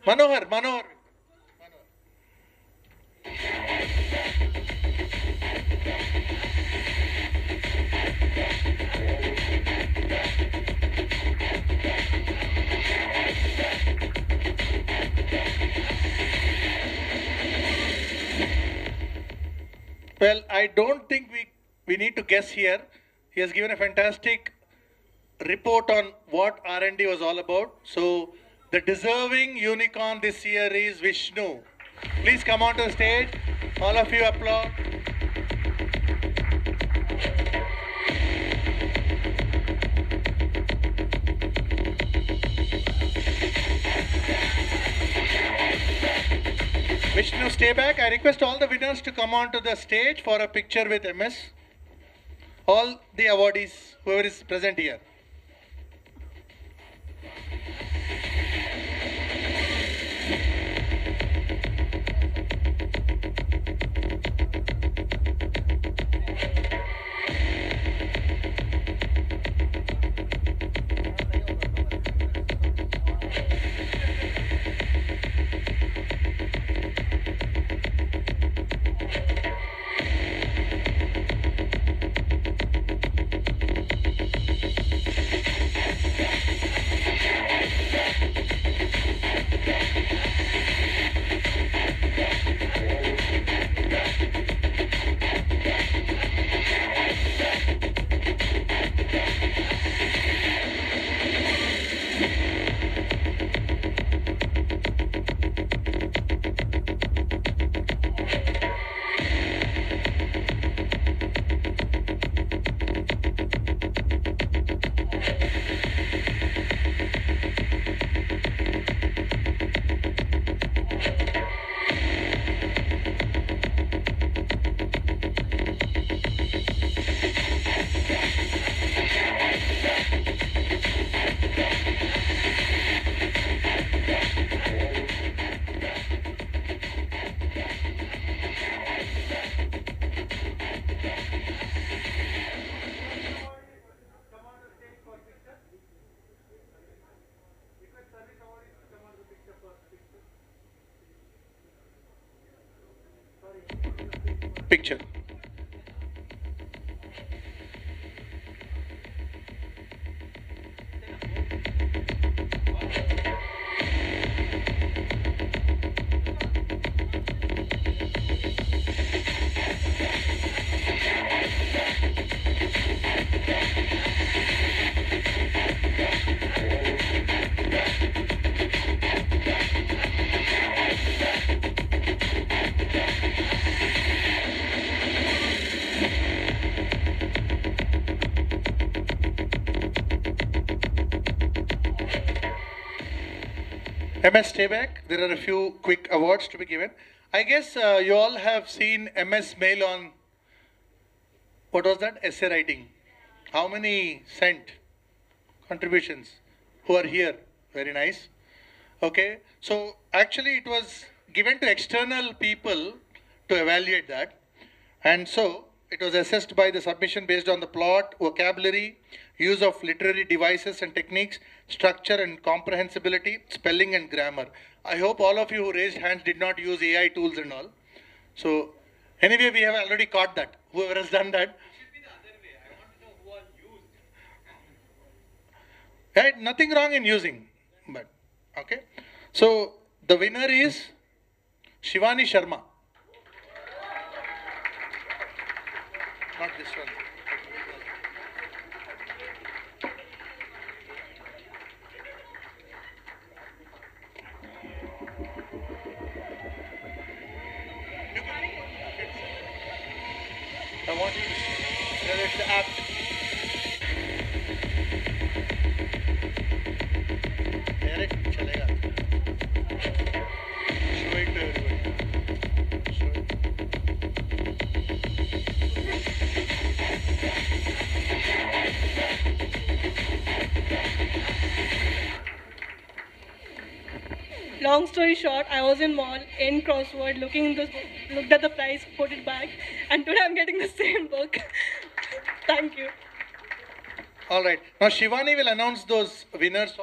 Manohar. Well, I don't think we need to guess here. He has given a fantastic report on what R&D was all about. So the deserving unicorn this year is Vishnu. Please come onto the stage. All of you applaud. Vishnu, stay back. I request all the winners to come onto the stage for a picture with MS. All the awardees, whoever is present here. Picture. MS stay back. There are a few quick awards to be given. I guess you all have seen MS mail on, what was that? Essay writing. How many sent contributions? Who are here? Very nice. Okay. So actually it was given to external people to evaluate that. And so It was assessed by the submission based on the plot, vocabulary, use of literary devices and techniques, structure and comprehensibility, spelling and grammar. I hope all of you who raised hands did not use AI tools and all. So anyway, we have already caught that. Whoever has done that. Right, nothing wrong in using, but okay. So the winner is Shivani Sharma. Not this one. I want you to see whether it's the app. Direct chalega. Show it to everybody. Show it. Long story short, I was in mall in crossword looking in this book, looked at the price, put it back, and today I'm getting the same book. Thank you. All right. Now Shivani will announce those winners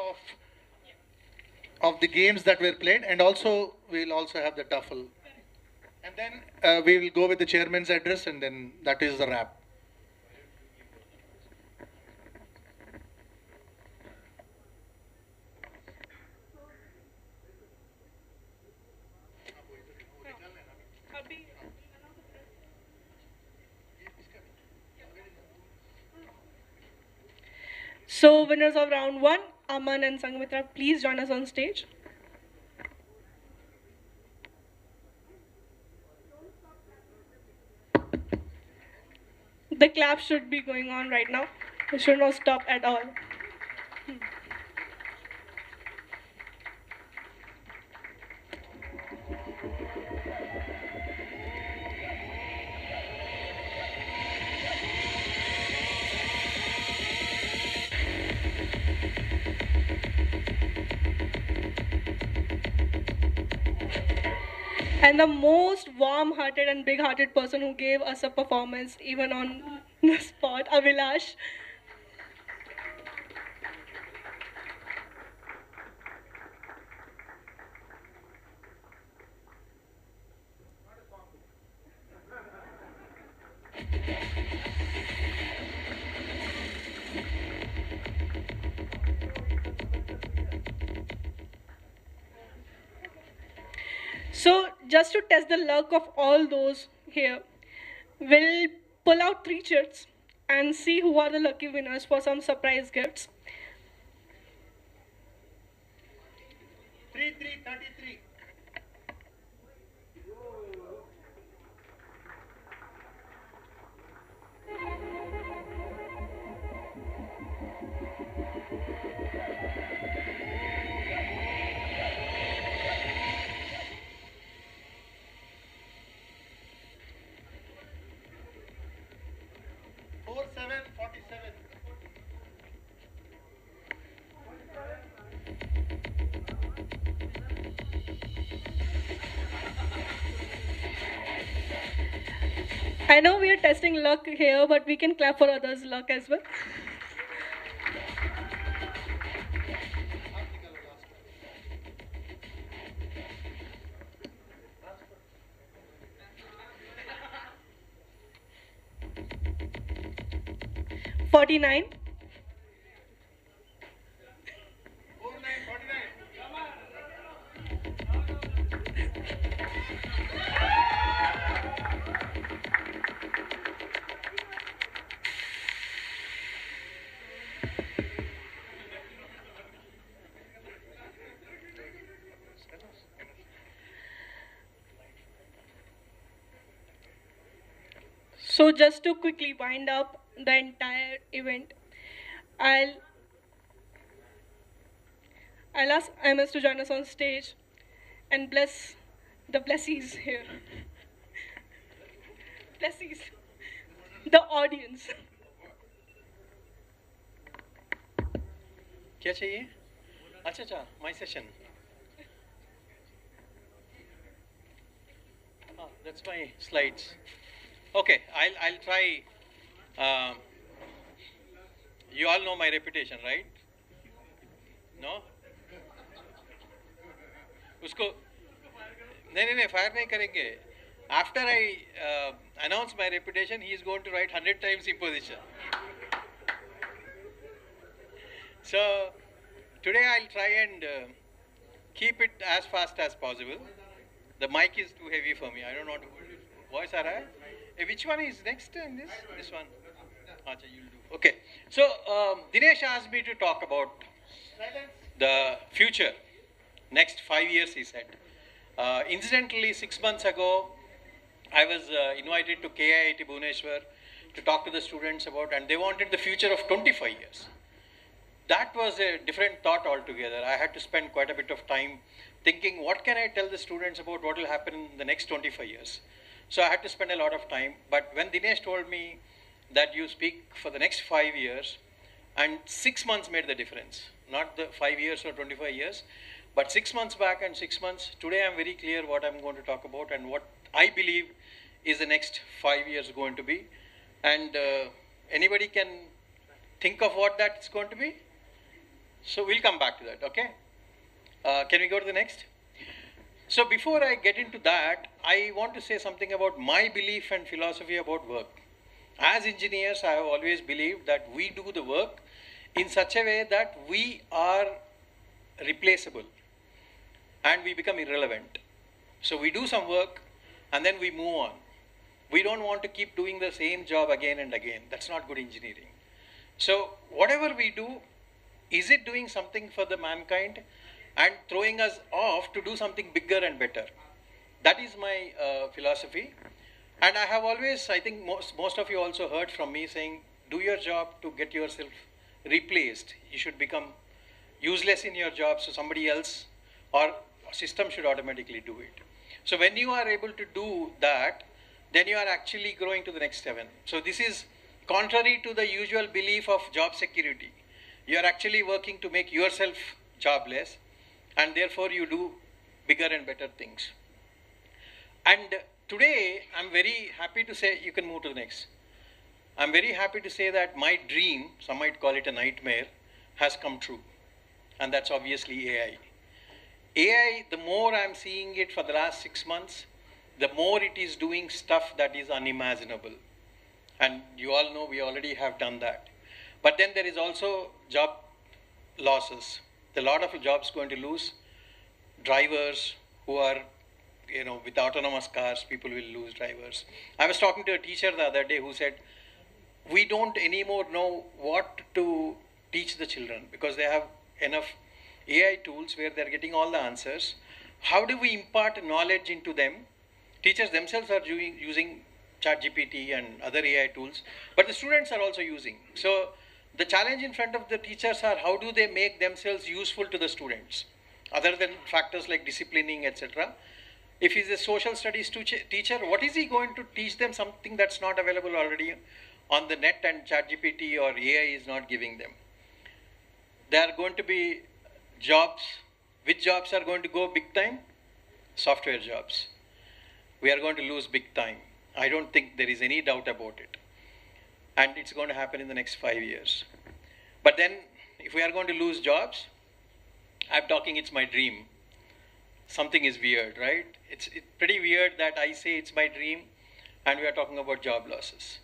of the games that were played, and also we'll also have the duffel. And then we will go with the chairman's address, and then that is the wrap. So, winners of round 1, Aman and Sangamitra, please join us on stage. The clap should be going on right now. It should not stop at all. And the most warm-hearted and big-hearted person who gave us a performance, even on the spot, Avilash. So, just to test the luck of all those here, we'll pull out 3 chits and see who are the lucky winners for some surprise gifts. 3333. I know we are testing luck here, but we can clap for others' luck as well. $49. So just to quickly wind up the entire event, I'll ask MS to join us on stage and bless the blessies here. Blessies. The audience. क्या चाहिए? अच्छा, my session. That's my slides. Okay, I'll try. Um, you all know my reputation, right? No? उसको नहीं fire नहीं करेंगे. After I announce my reputation, he is going to write 100 times imposition. So today I'll try and keep it as fast as possible. The mic is too heavy for me. I don't know what to voice are I? Which one is next in this? This one. Acha, you'll do. Okay. So Dinesh asked me to talk about the future. Next 5 years, he said. Incidentally, 6 months ago, I was invited to KIIT Bhubaneswar to talk to the students about, and they wanted the future of 25 years. That was a different thought altogether. I had to spend quite a bit of time thinking, what can I tell the students about what will happen in the next 25 years? So I had to spend a lot of time. But when Dinesh told me that you speak for the next 5 years, and 6 months made the difference, not the 5 years or 25 years, but 6 months back and 6 months, today I'm very clear what I'm going to talk about and what I believe is the next 5 years going to be. And anybody can think of what that's going to be? So we'll come back to that, okay? Can we go to the next? So before I get into that, I want to say something about my belief and philosophy about work. As engineers, I have always believed that we do the work in such a way that we are replaceable and we become irrelevant. So we do some work and then we move on. We don't want to keep doing the same job again and again. That's not good engineering. So whatever we do, is it doing something for the mankind and throwing us off to do something bigger and better? That is my philosophy. And I have always, I think most of you also heard from me saying, do your job to get yourself replaced. You should become useless in your job so somebody else or system should automatically do it. So when you are able to do that, then you are actually growing to the next heaven. So this is contrary to the usual belief of job security. You are actually working to make yourself jobless, and therefore you do bigger and better things. And today, I'm very happy to say, you can move to the next. I'm very happy to say that my dream, some might call it a nightmare, has come true. And that's obviously AI. AI, the more I'm seeing it for the last 6 months, the more it is doing stuff that is unimaginable. And you all know we already have done that. But then there is also job losses. A lot of jobs going to lose. Drivers who are, with autonomous cars, people will lose drivers. I was talking to a teacher the other day who said, we don't anymore know what to teach the children because they have enough AI tools where they're getting all the answers. How do we impart knowledge into them? Teachers themselves are using ChatGPT and other AI tools, but the students are also using. So the challenge in front of the teachers are how do they make themselves useful to the students, other than factors like disciplining, etc. If he's a social studies teacher, what is he going to teach them something that's not available already on the net and ChatGPT or AI is not giving them? There are going to be jobs. Which jobs are going to go big time? Software jobs. We are going to lose big time. I don't think there is any doubt about it. And it's going to happen in the next 5 years. But then, if we are going to lose jobs, I'm talking it's my dream. Something is weird, right? It's pretty weird that I say it's my dream and we are talking about job losses.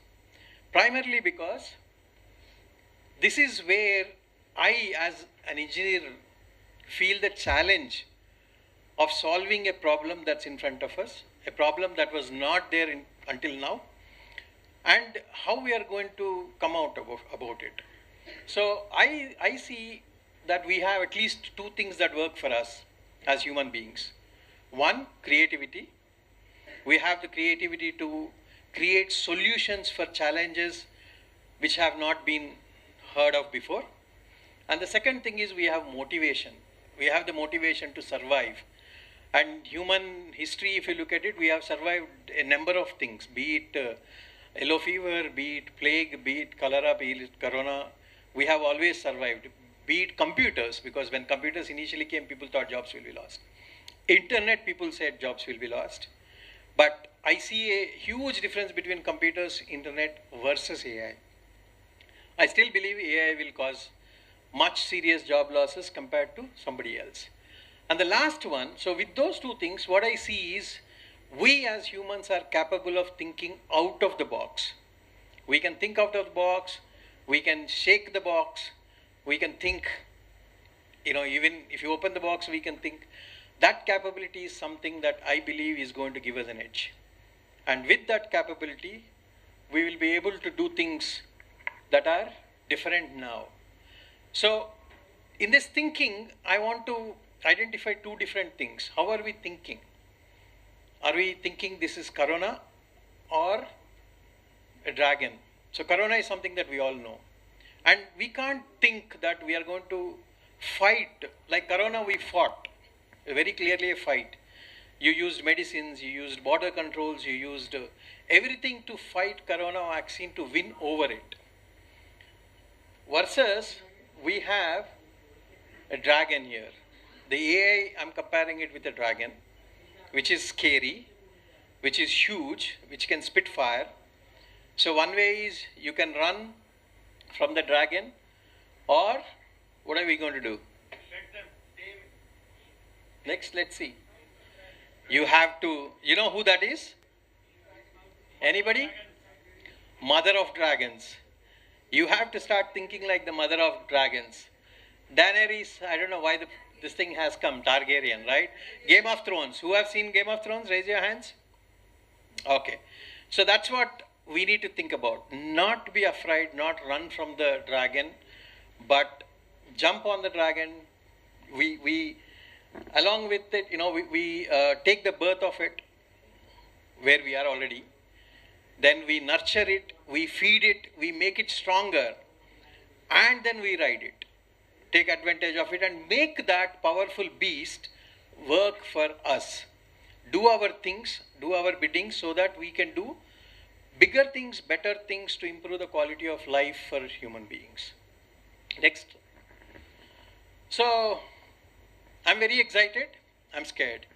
Primarily because this is where I, as an engineer, feel the challenge of solving a problem that's in front of us, a problem that was not there until now, and how we are going to come out about it. So I see that we have at least two things that work for us as human beings. One, creativity. We have the creativity to create solutions for challenges which have not been heard of before. And the second thing is we have motivation. We have the motivation to survive. And human history, if you look at it, we have survived a number of things, be it yellow fever, be it plague, be it cholera, be it corona. We have always survived. Be it computers, because when computers initially came, people thought jobs will be lost. Internet, people said jobs will be lost. But I see a huge difference between computers, internet versus AI. I still believe AI will cause much serious job losses compared to somebody else. And the last one, so with those two things, what I see is we as humans are capable of thinking out of the box. We can think out of the box, we can shake the box, we can think, even if you open the box, we can think. That capability is something that I believe is going to give us an edge. And with that capability, we will be able to do things that are different now. So, in this thinking, I want to identify two different things. How are we thinking? Are we thinking this is Corona or a dragon? So, Corona is something that we all know. And we can't think that we are going to fight. Like Corona, we fought. Very clearly a fight. You used medicines, you used border controls, you used everything to fight Corona vaccine to win over it. Versus, we have a dragon here. The AI, I'm comparing it with a dragon, which is scary, which is huge, which can spit fire. So one way is you can run from the dragon, or what are we going to do? Next, let's see. You have to, you know who that is? Anybody? Mother of dragons. You have to start thinking like the mother of dragons. Daenerys, I don't know why this thing has come, Targaryen, right? Game of Thrones. Who have seen Game of Thrones? Raise your hands. Okay. So that's what we need to think about. Not be afraid, not run from the dragon, but jump on the dragon. We along with it, we take the birth of it where we are already. Then we nurture it, we feed it, we make it stronger, and then we ride it. Take advantage of it and make that powerful beast work for us. Do our things, do our bidding so that we can do bigger things, better things to improve the quality of life for human beings. Next. So, I'm very excited, I'm scared.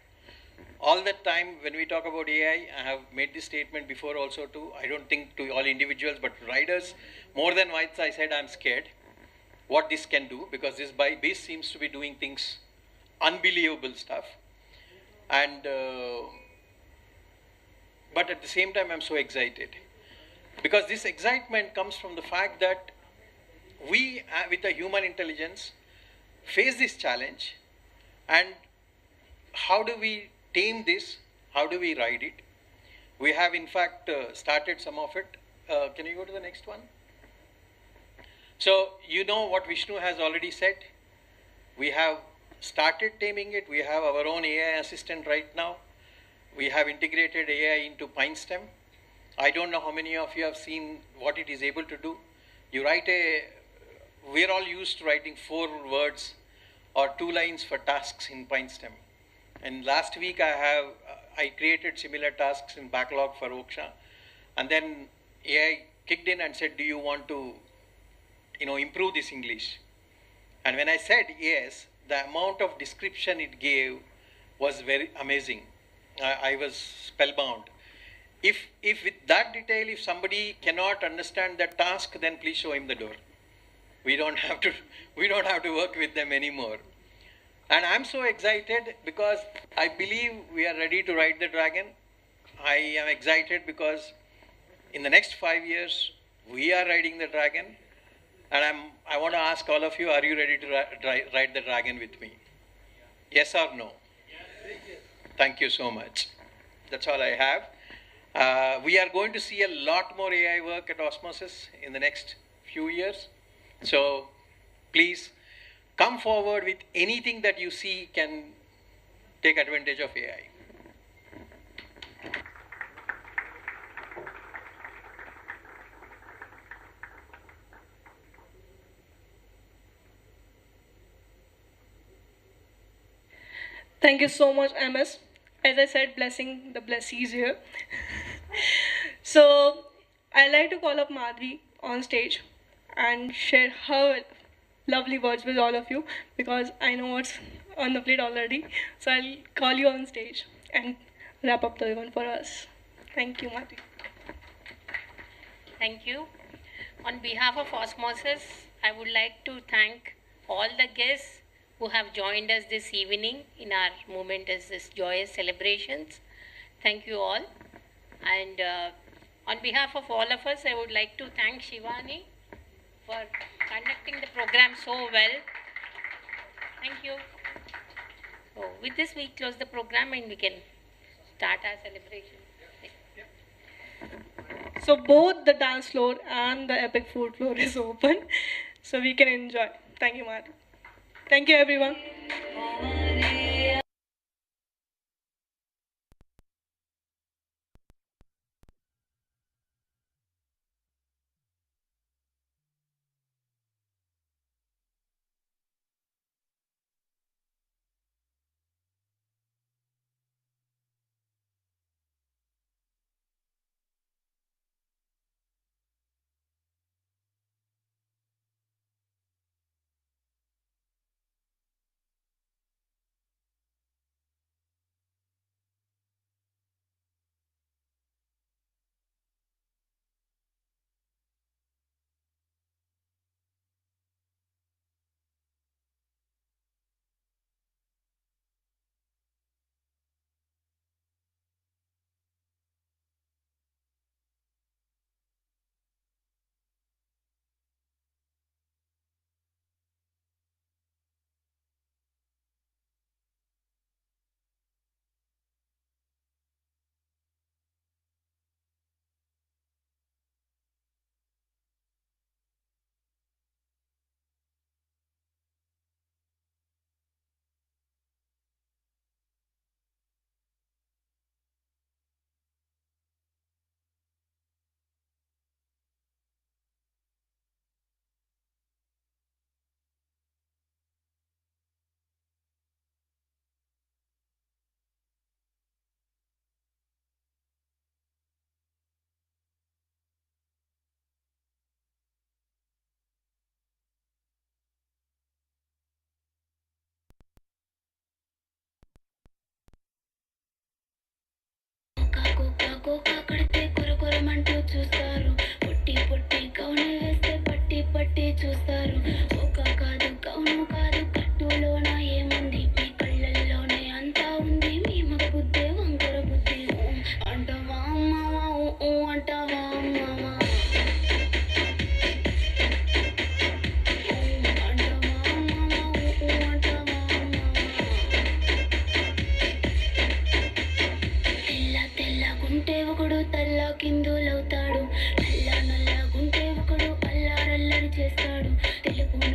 All the time when we talk about AI, I have made this statement before also too. I don't think to all individuals, but riders, more than once I said I'm scared what this can do, because this beast seems to be doing things, unbelievable stuff. And, but at the same time I'm so excited. Because this excitement comes from the fact that we, with the human intelligence, face this challenge. And how do we tame this? How do we ride it? We have in fact started some of it. Can you go to the next one? So you know what Vishnu has already said. We have started taming it. We have our own AI assistant right now. We have integrated AI into PineStem. I don't know how many of you have seen what it is able to do. You write we're all used to writing 4 words or 2 lines for tasks in PineStem. And last week I created similar tasks in backlog for Oksha. And then AI kicked in and said, do you want to improve this English? And when I said yes, the amount of description it gave was very amazing. I was spellbound. If with that detail, if somebody cannot understand that task, then please show him the door. We don't have to work with them anymore. And I'm so excited because I believe we are ready to ride the dragon. I am excited because in the next 5 years, we are riding the dragon. And I want to ask all of you, are you ready to ride the dragon with me? Yes or no? Yes. Thank you so much. That's all I have. We are going to see a lot more AI work at Osmosys in the next few years. So please come forward with anything that you see can take advantage of AI. Thank you so much, MS. As I said, blessing the blessees here. So I'd like to call up Madhvi on stage and share her lovely words with all of you, because I know what's on the plate already. So I'll call you on stage and wrap up the event for us. Thank you, Mati. Thank you. On behalf of Osmosys, I would like to thank all the guests who have joined us this evening in our moment as this joyous celebrations. Thank you all. And on behalf of all of us, I would like to thank Shivani for conducting the program so well. Thank you. So with this, we close the program and we can start our celebration. So both the dance floor and the epic food floor is open, so we can enjoy. Thank you, Mati. Thank you, everyone. కోకా కడితే కొరకొరమంటూ చూస్తారు పొట్టి పొట్టి gown వేస్తే పట్టి పట్టి చూస్తారు cocoa కాదు gown కాదు కట్టులోన ఏముంది మీ కళ్ళల్లోనే అంతా ఉంది మీ మగ బుద్ధే వంకర బుద్ధి అంటావా అమ్మావా అంటావా అమ్మావా అంటావా అమ్మావా అంటావా తెల్లగుంటే ఒకడు తల్ల కిందులవుతాడు నల్లగుంటే ఒకడు అల్లారల్లరి చేస్తాడు తెలుపున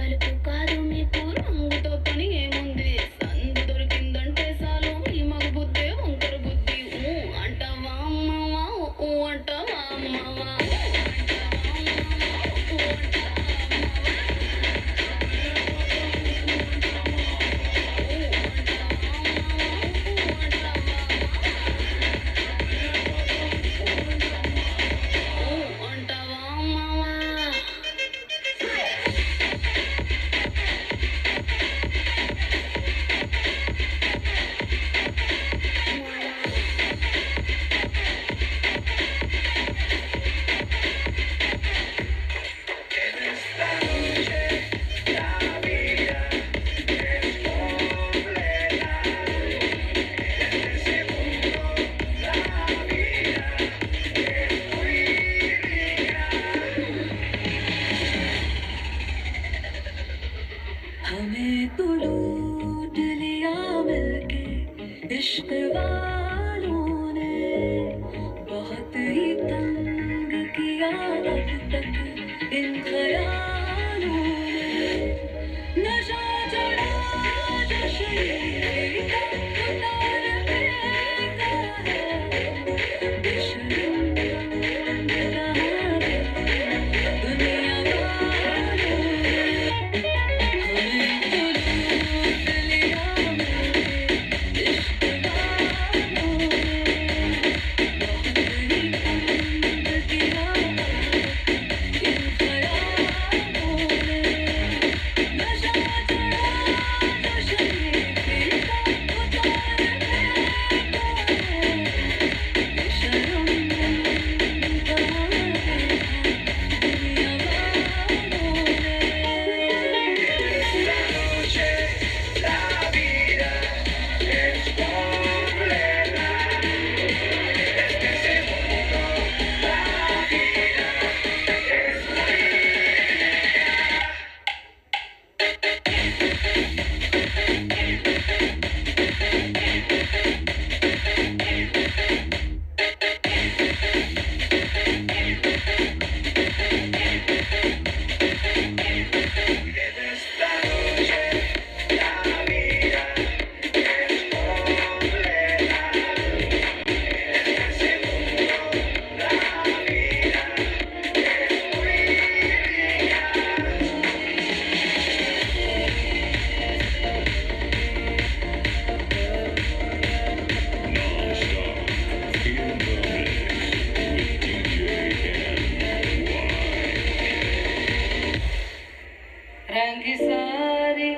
रंग सारी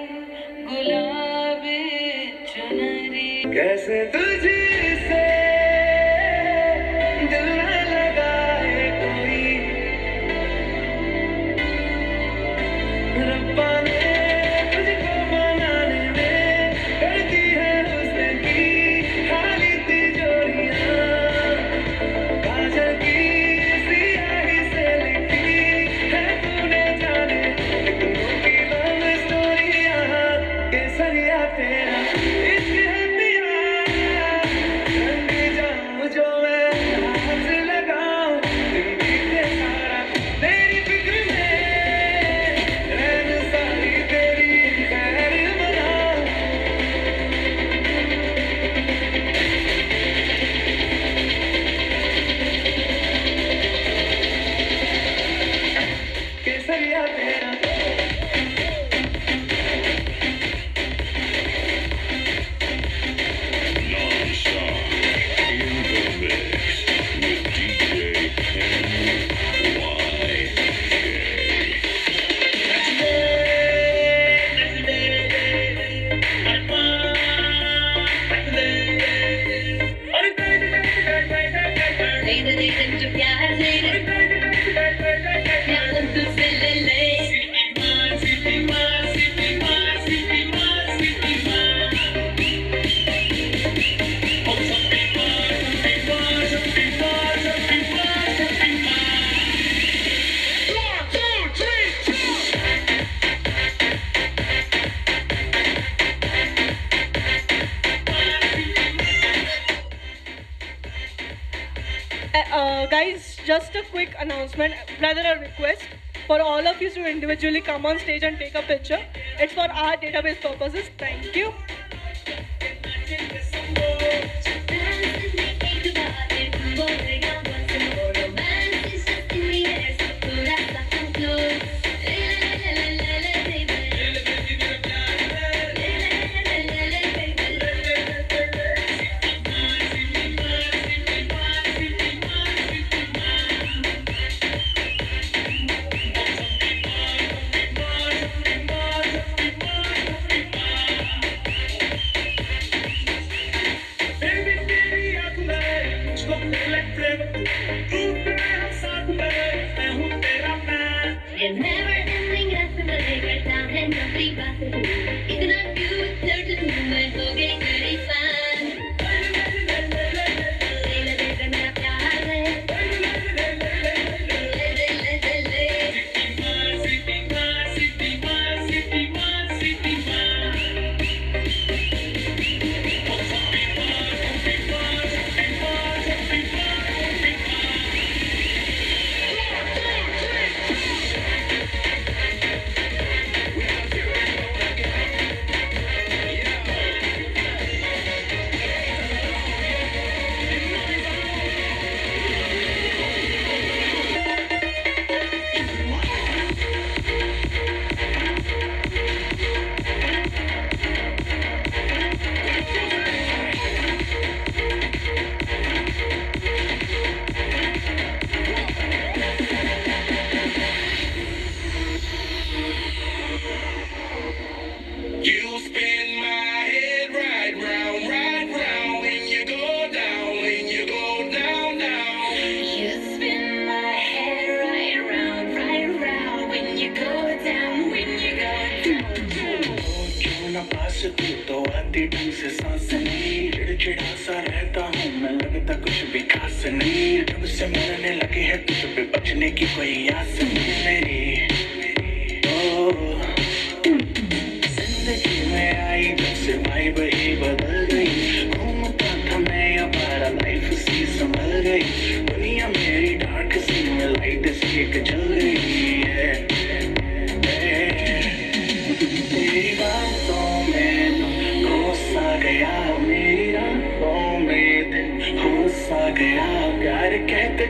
गुलाबी चुनरी कैसे तुझसे दिल न लगाए कोई रब्बा ने तुझको बनाने में करती है हुस्न की खाली तिजोरियां काजल की सियाही से लिखी है तूने जाने केसरिया तेरा इश्क है पिया रंग जाऊं जो मैं हाथ लगाऊं दिल बीते सारा तेरी फिक्र में रैन सारी तेरी खैर बनाऊं केसरिया तेरा Guys, just a quick announcement, rather a request for all of you to individually come on stage and take a picture. It's for our database purposes. Thank you.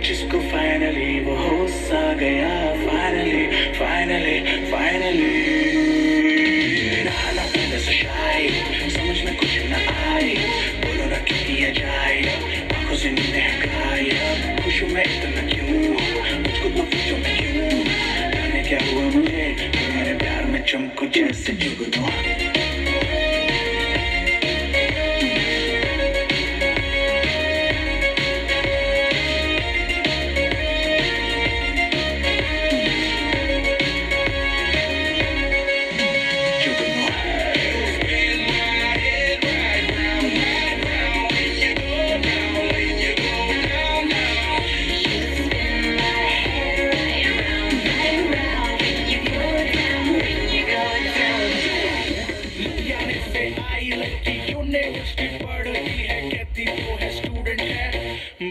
जिसको फाइनली वो हो सा गया फाइनली फाइनली फाइनली नहाना पहले से शाय समझ में कुछ न आए बोलो ना क्या किया जाए आंखों से मैं गायब, खुश हूँ मैं इतना क्यों, मुझको तो पूछो मैं क्यों, जाने क्या हुआ मुझे, तुम्हारे प्यार में चमकू जैसे जुगनू.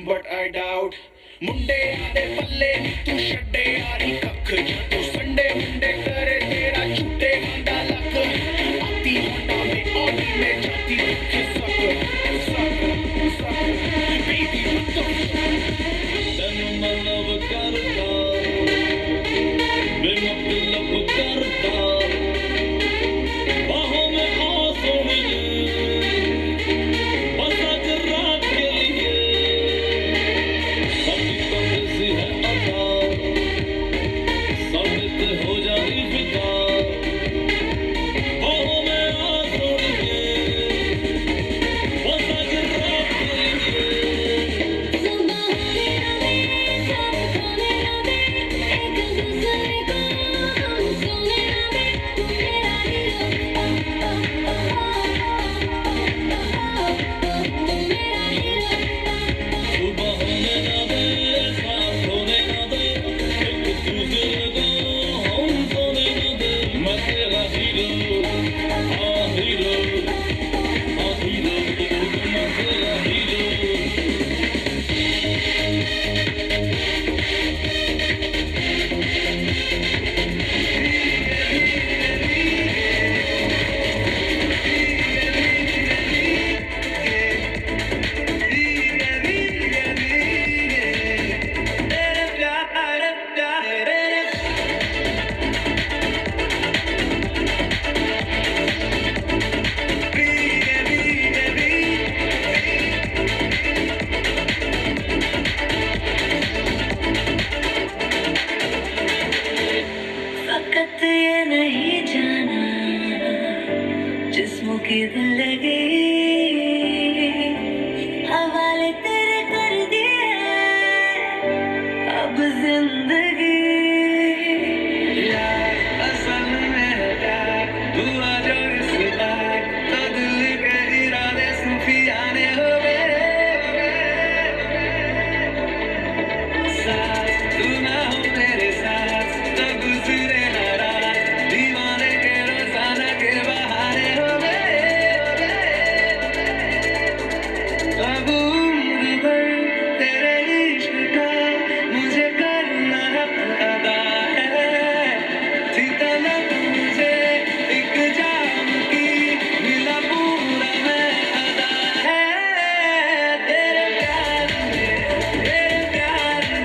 But I doubt. मुंडे आदे पल्ले नी तू छड्डे यारी कख जदों संडे मुंडे करे तेरा झूठे मंडा लक आती होंडा में ऑडी में जाती दुखे सक बेबी तनु मतलब करता बेमतलब करता बाहों में आंसू बस आज रात के लिए हो जाती फिदा बाहों में आंसू बस आज रात के लिए जिस्मों की दिल लगी हवाले तेरे कर दिए अब जिंदगी यार असल में प्यार हुआ जो इस बार तो दिल के इरादे सूफियाने हो गए साथ तू ना हो मेरे साथ तो गुजरे ना रात दीवाने के रोजाना के बहाने हो अब उम्र भर तेरे इश्क का मुझे करना अदा है थी तलब मुझे एक जाम की मिला पूरा मैं अदा है तेरे प्यार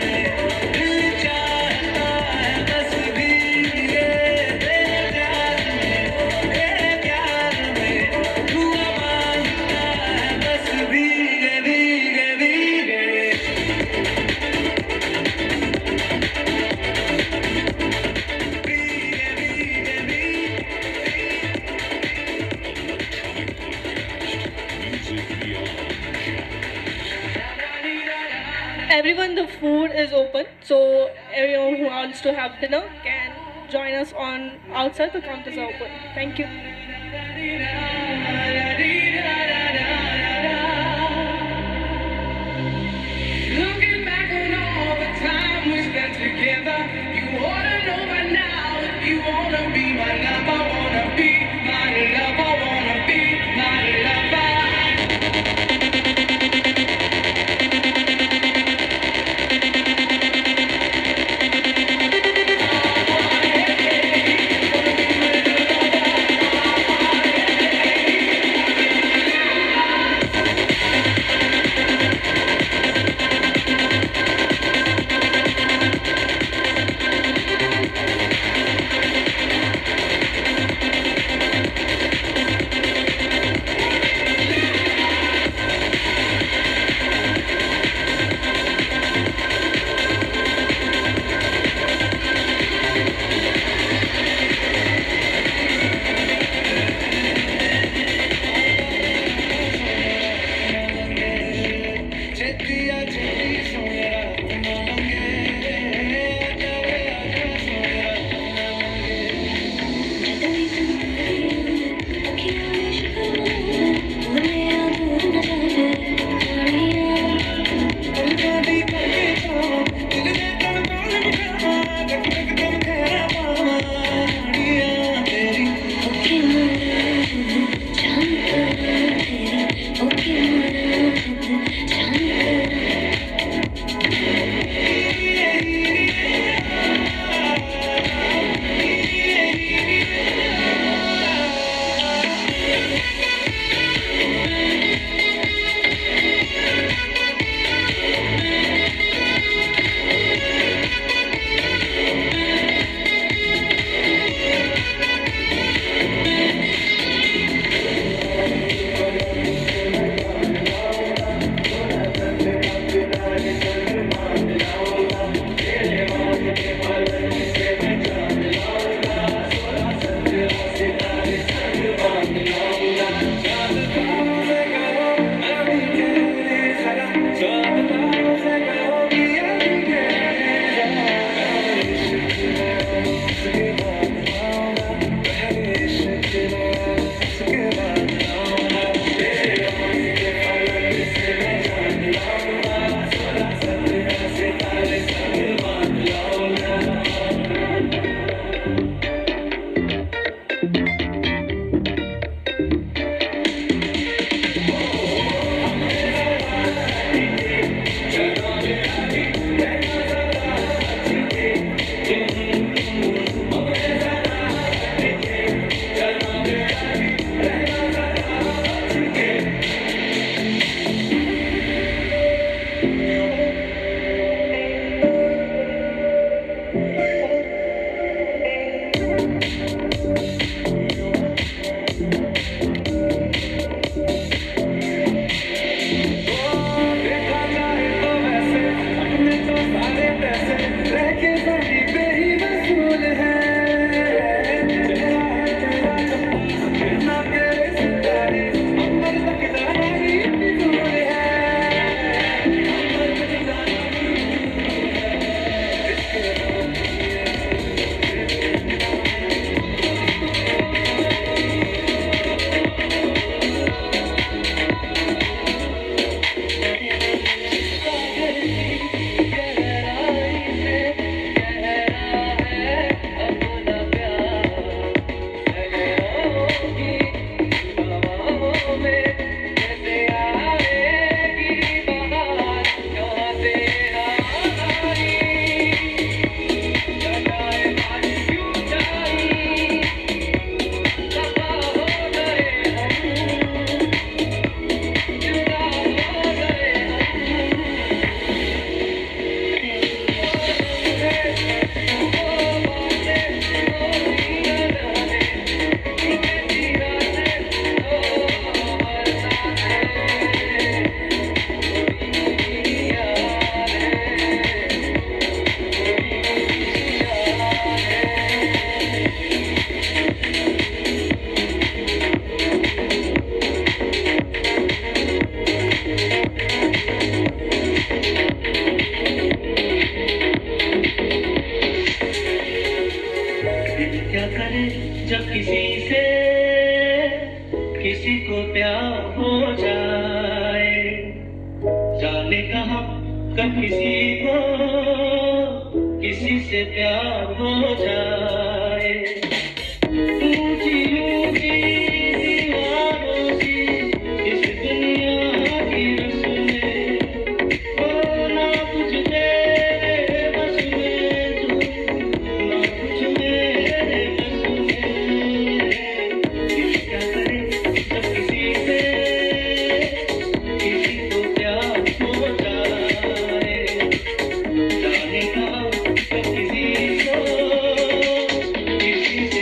में दिल चाहता है बस भीगे तेरे प्यार में हुआ मांगता है बस भीगे भीगे भीगे Everyone, the food is open, so everyone who wants to have dinner can join us on outside. The counters are open. Thank you. Looking back on all the time we spent together, you ought to know by now if you wanna be my love, I wanna be my love, I wanna be my lover. जाने कहाँ कब किसी से प्यार हो जाए। ऊंची ऊंची दीवारों की इस दुनिया की रस्में, हो ना कुछ तेरे बस में तू, ना कुछ मेरे बस में। दिल क्या करे जब किसी को प्यार हो जाए। जाने कहाँ कब किसी से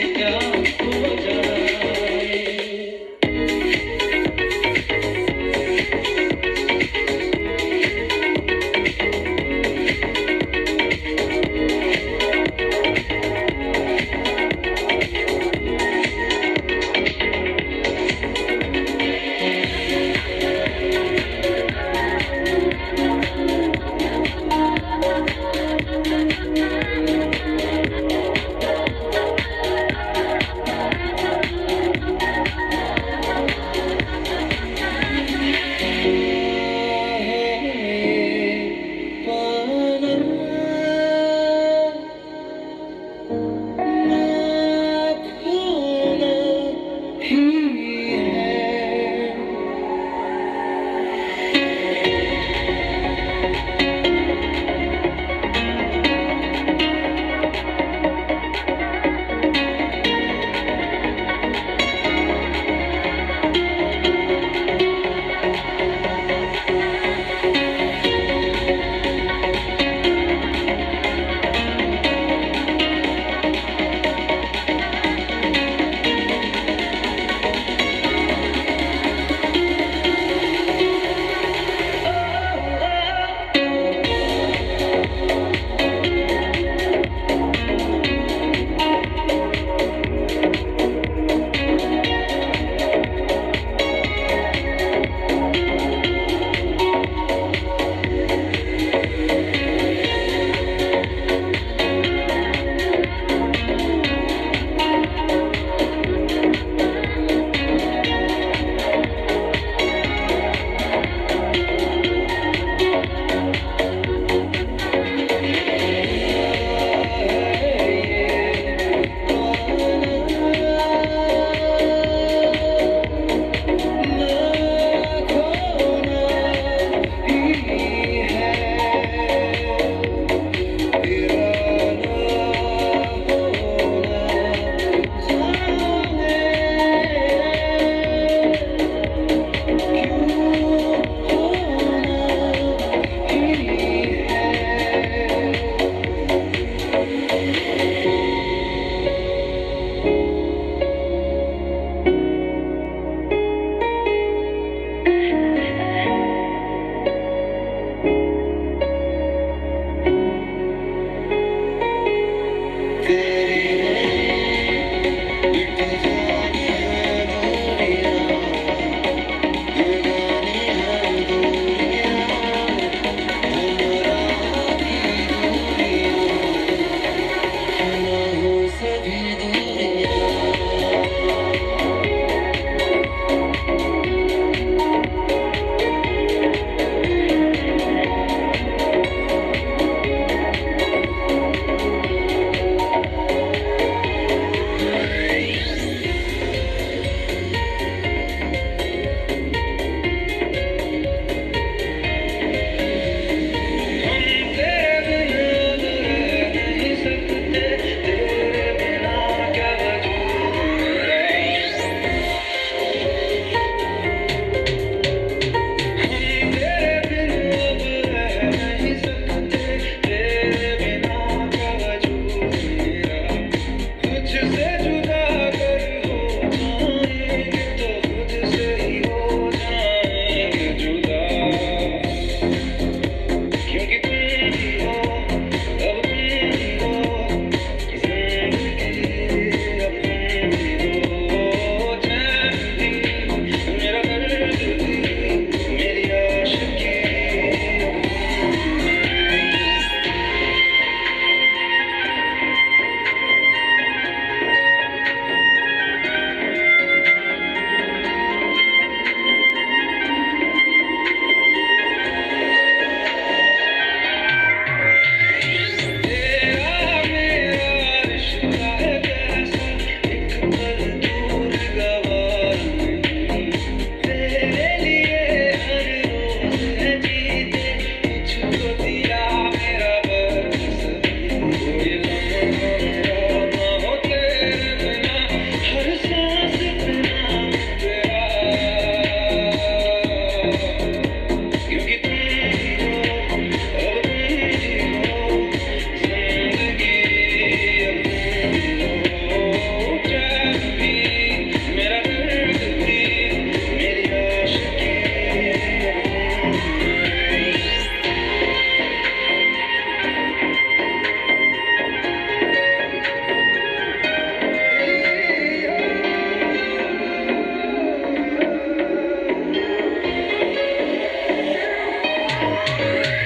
Basic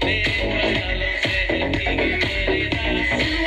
मेरे ख्यालों से है भीगी मेरी रात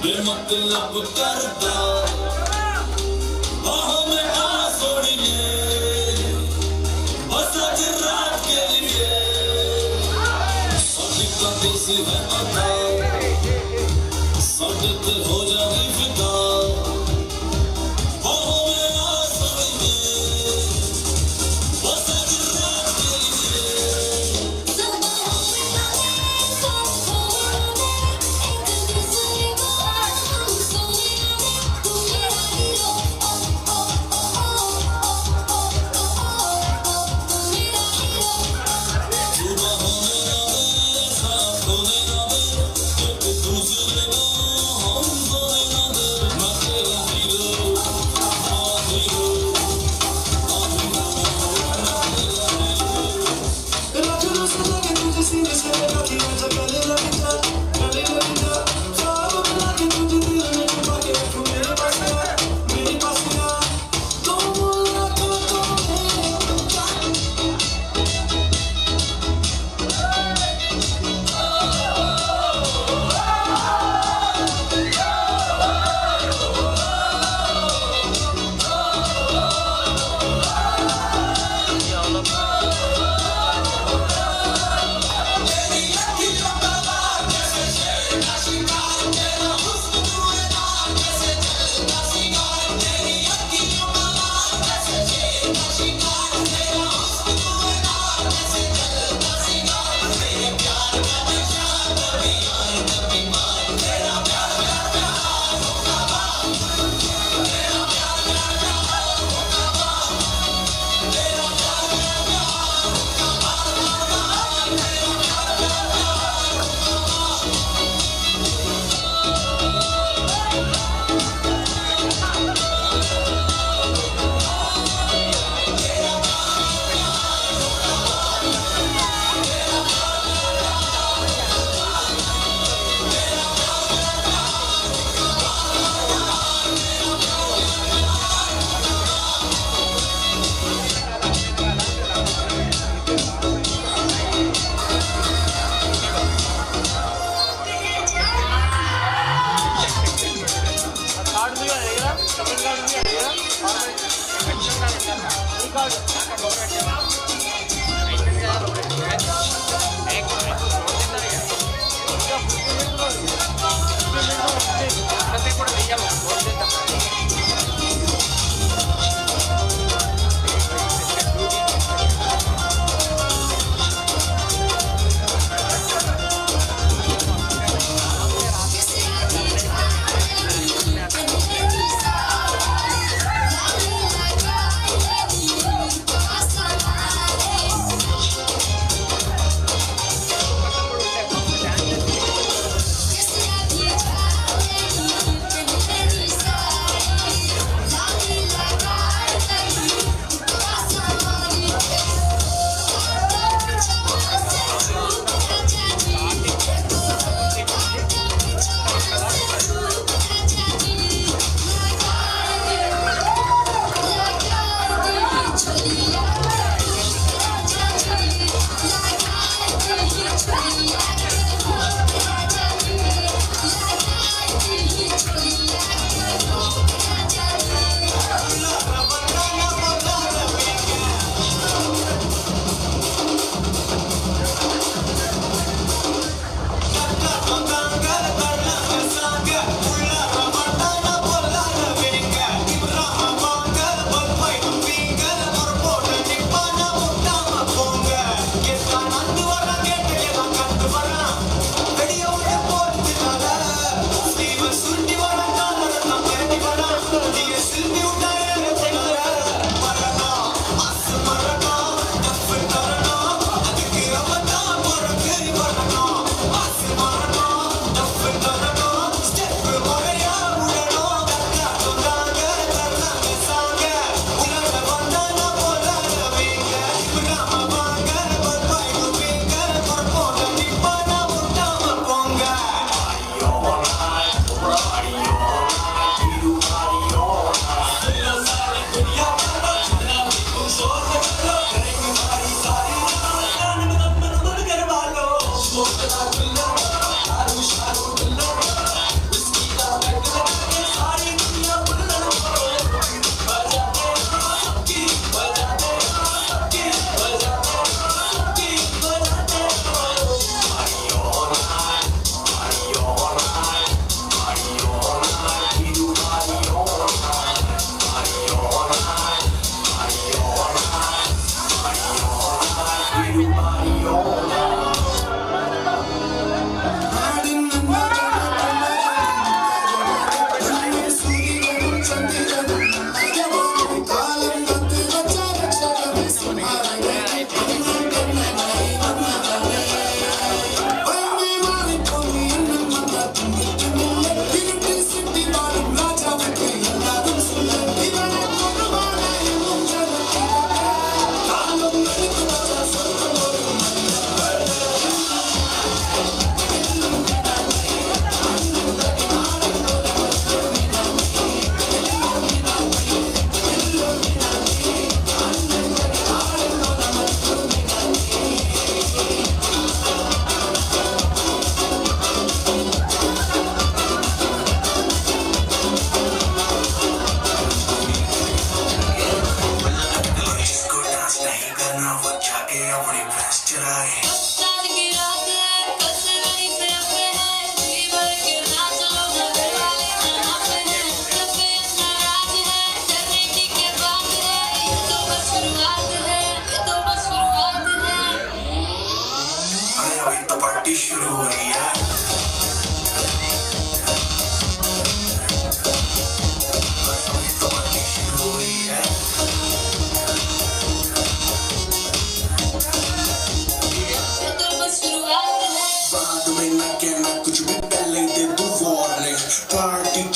बेमतलब करता बाहों में आ सोड़िए बस आज रात के लिए सभी का देसी है अदा सड़क हो जाए फिदा बाहों में आ सोड़िए बस आज रात के लिए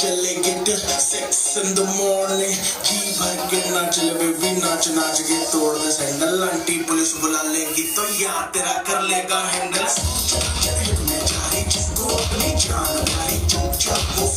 चलेगी till 6 in the morning जी भर के नाच ले बेबी नाच नाच के तोड़ दे सैंडल आंटी पुलिस बुला लेगी तो यार तेरा कर लेगा हैंडल में जाए जिसको अपनी जान भाई चुपचाप वो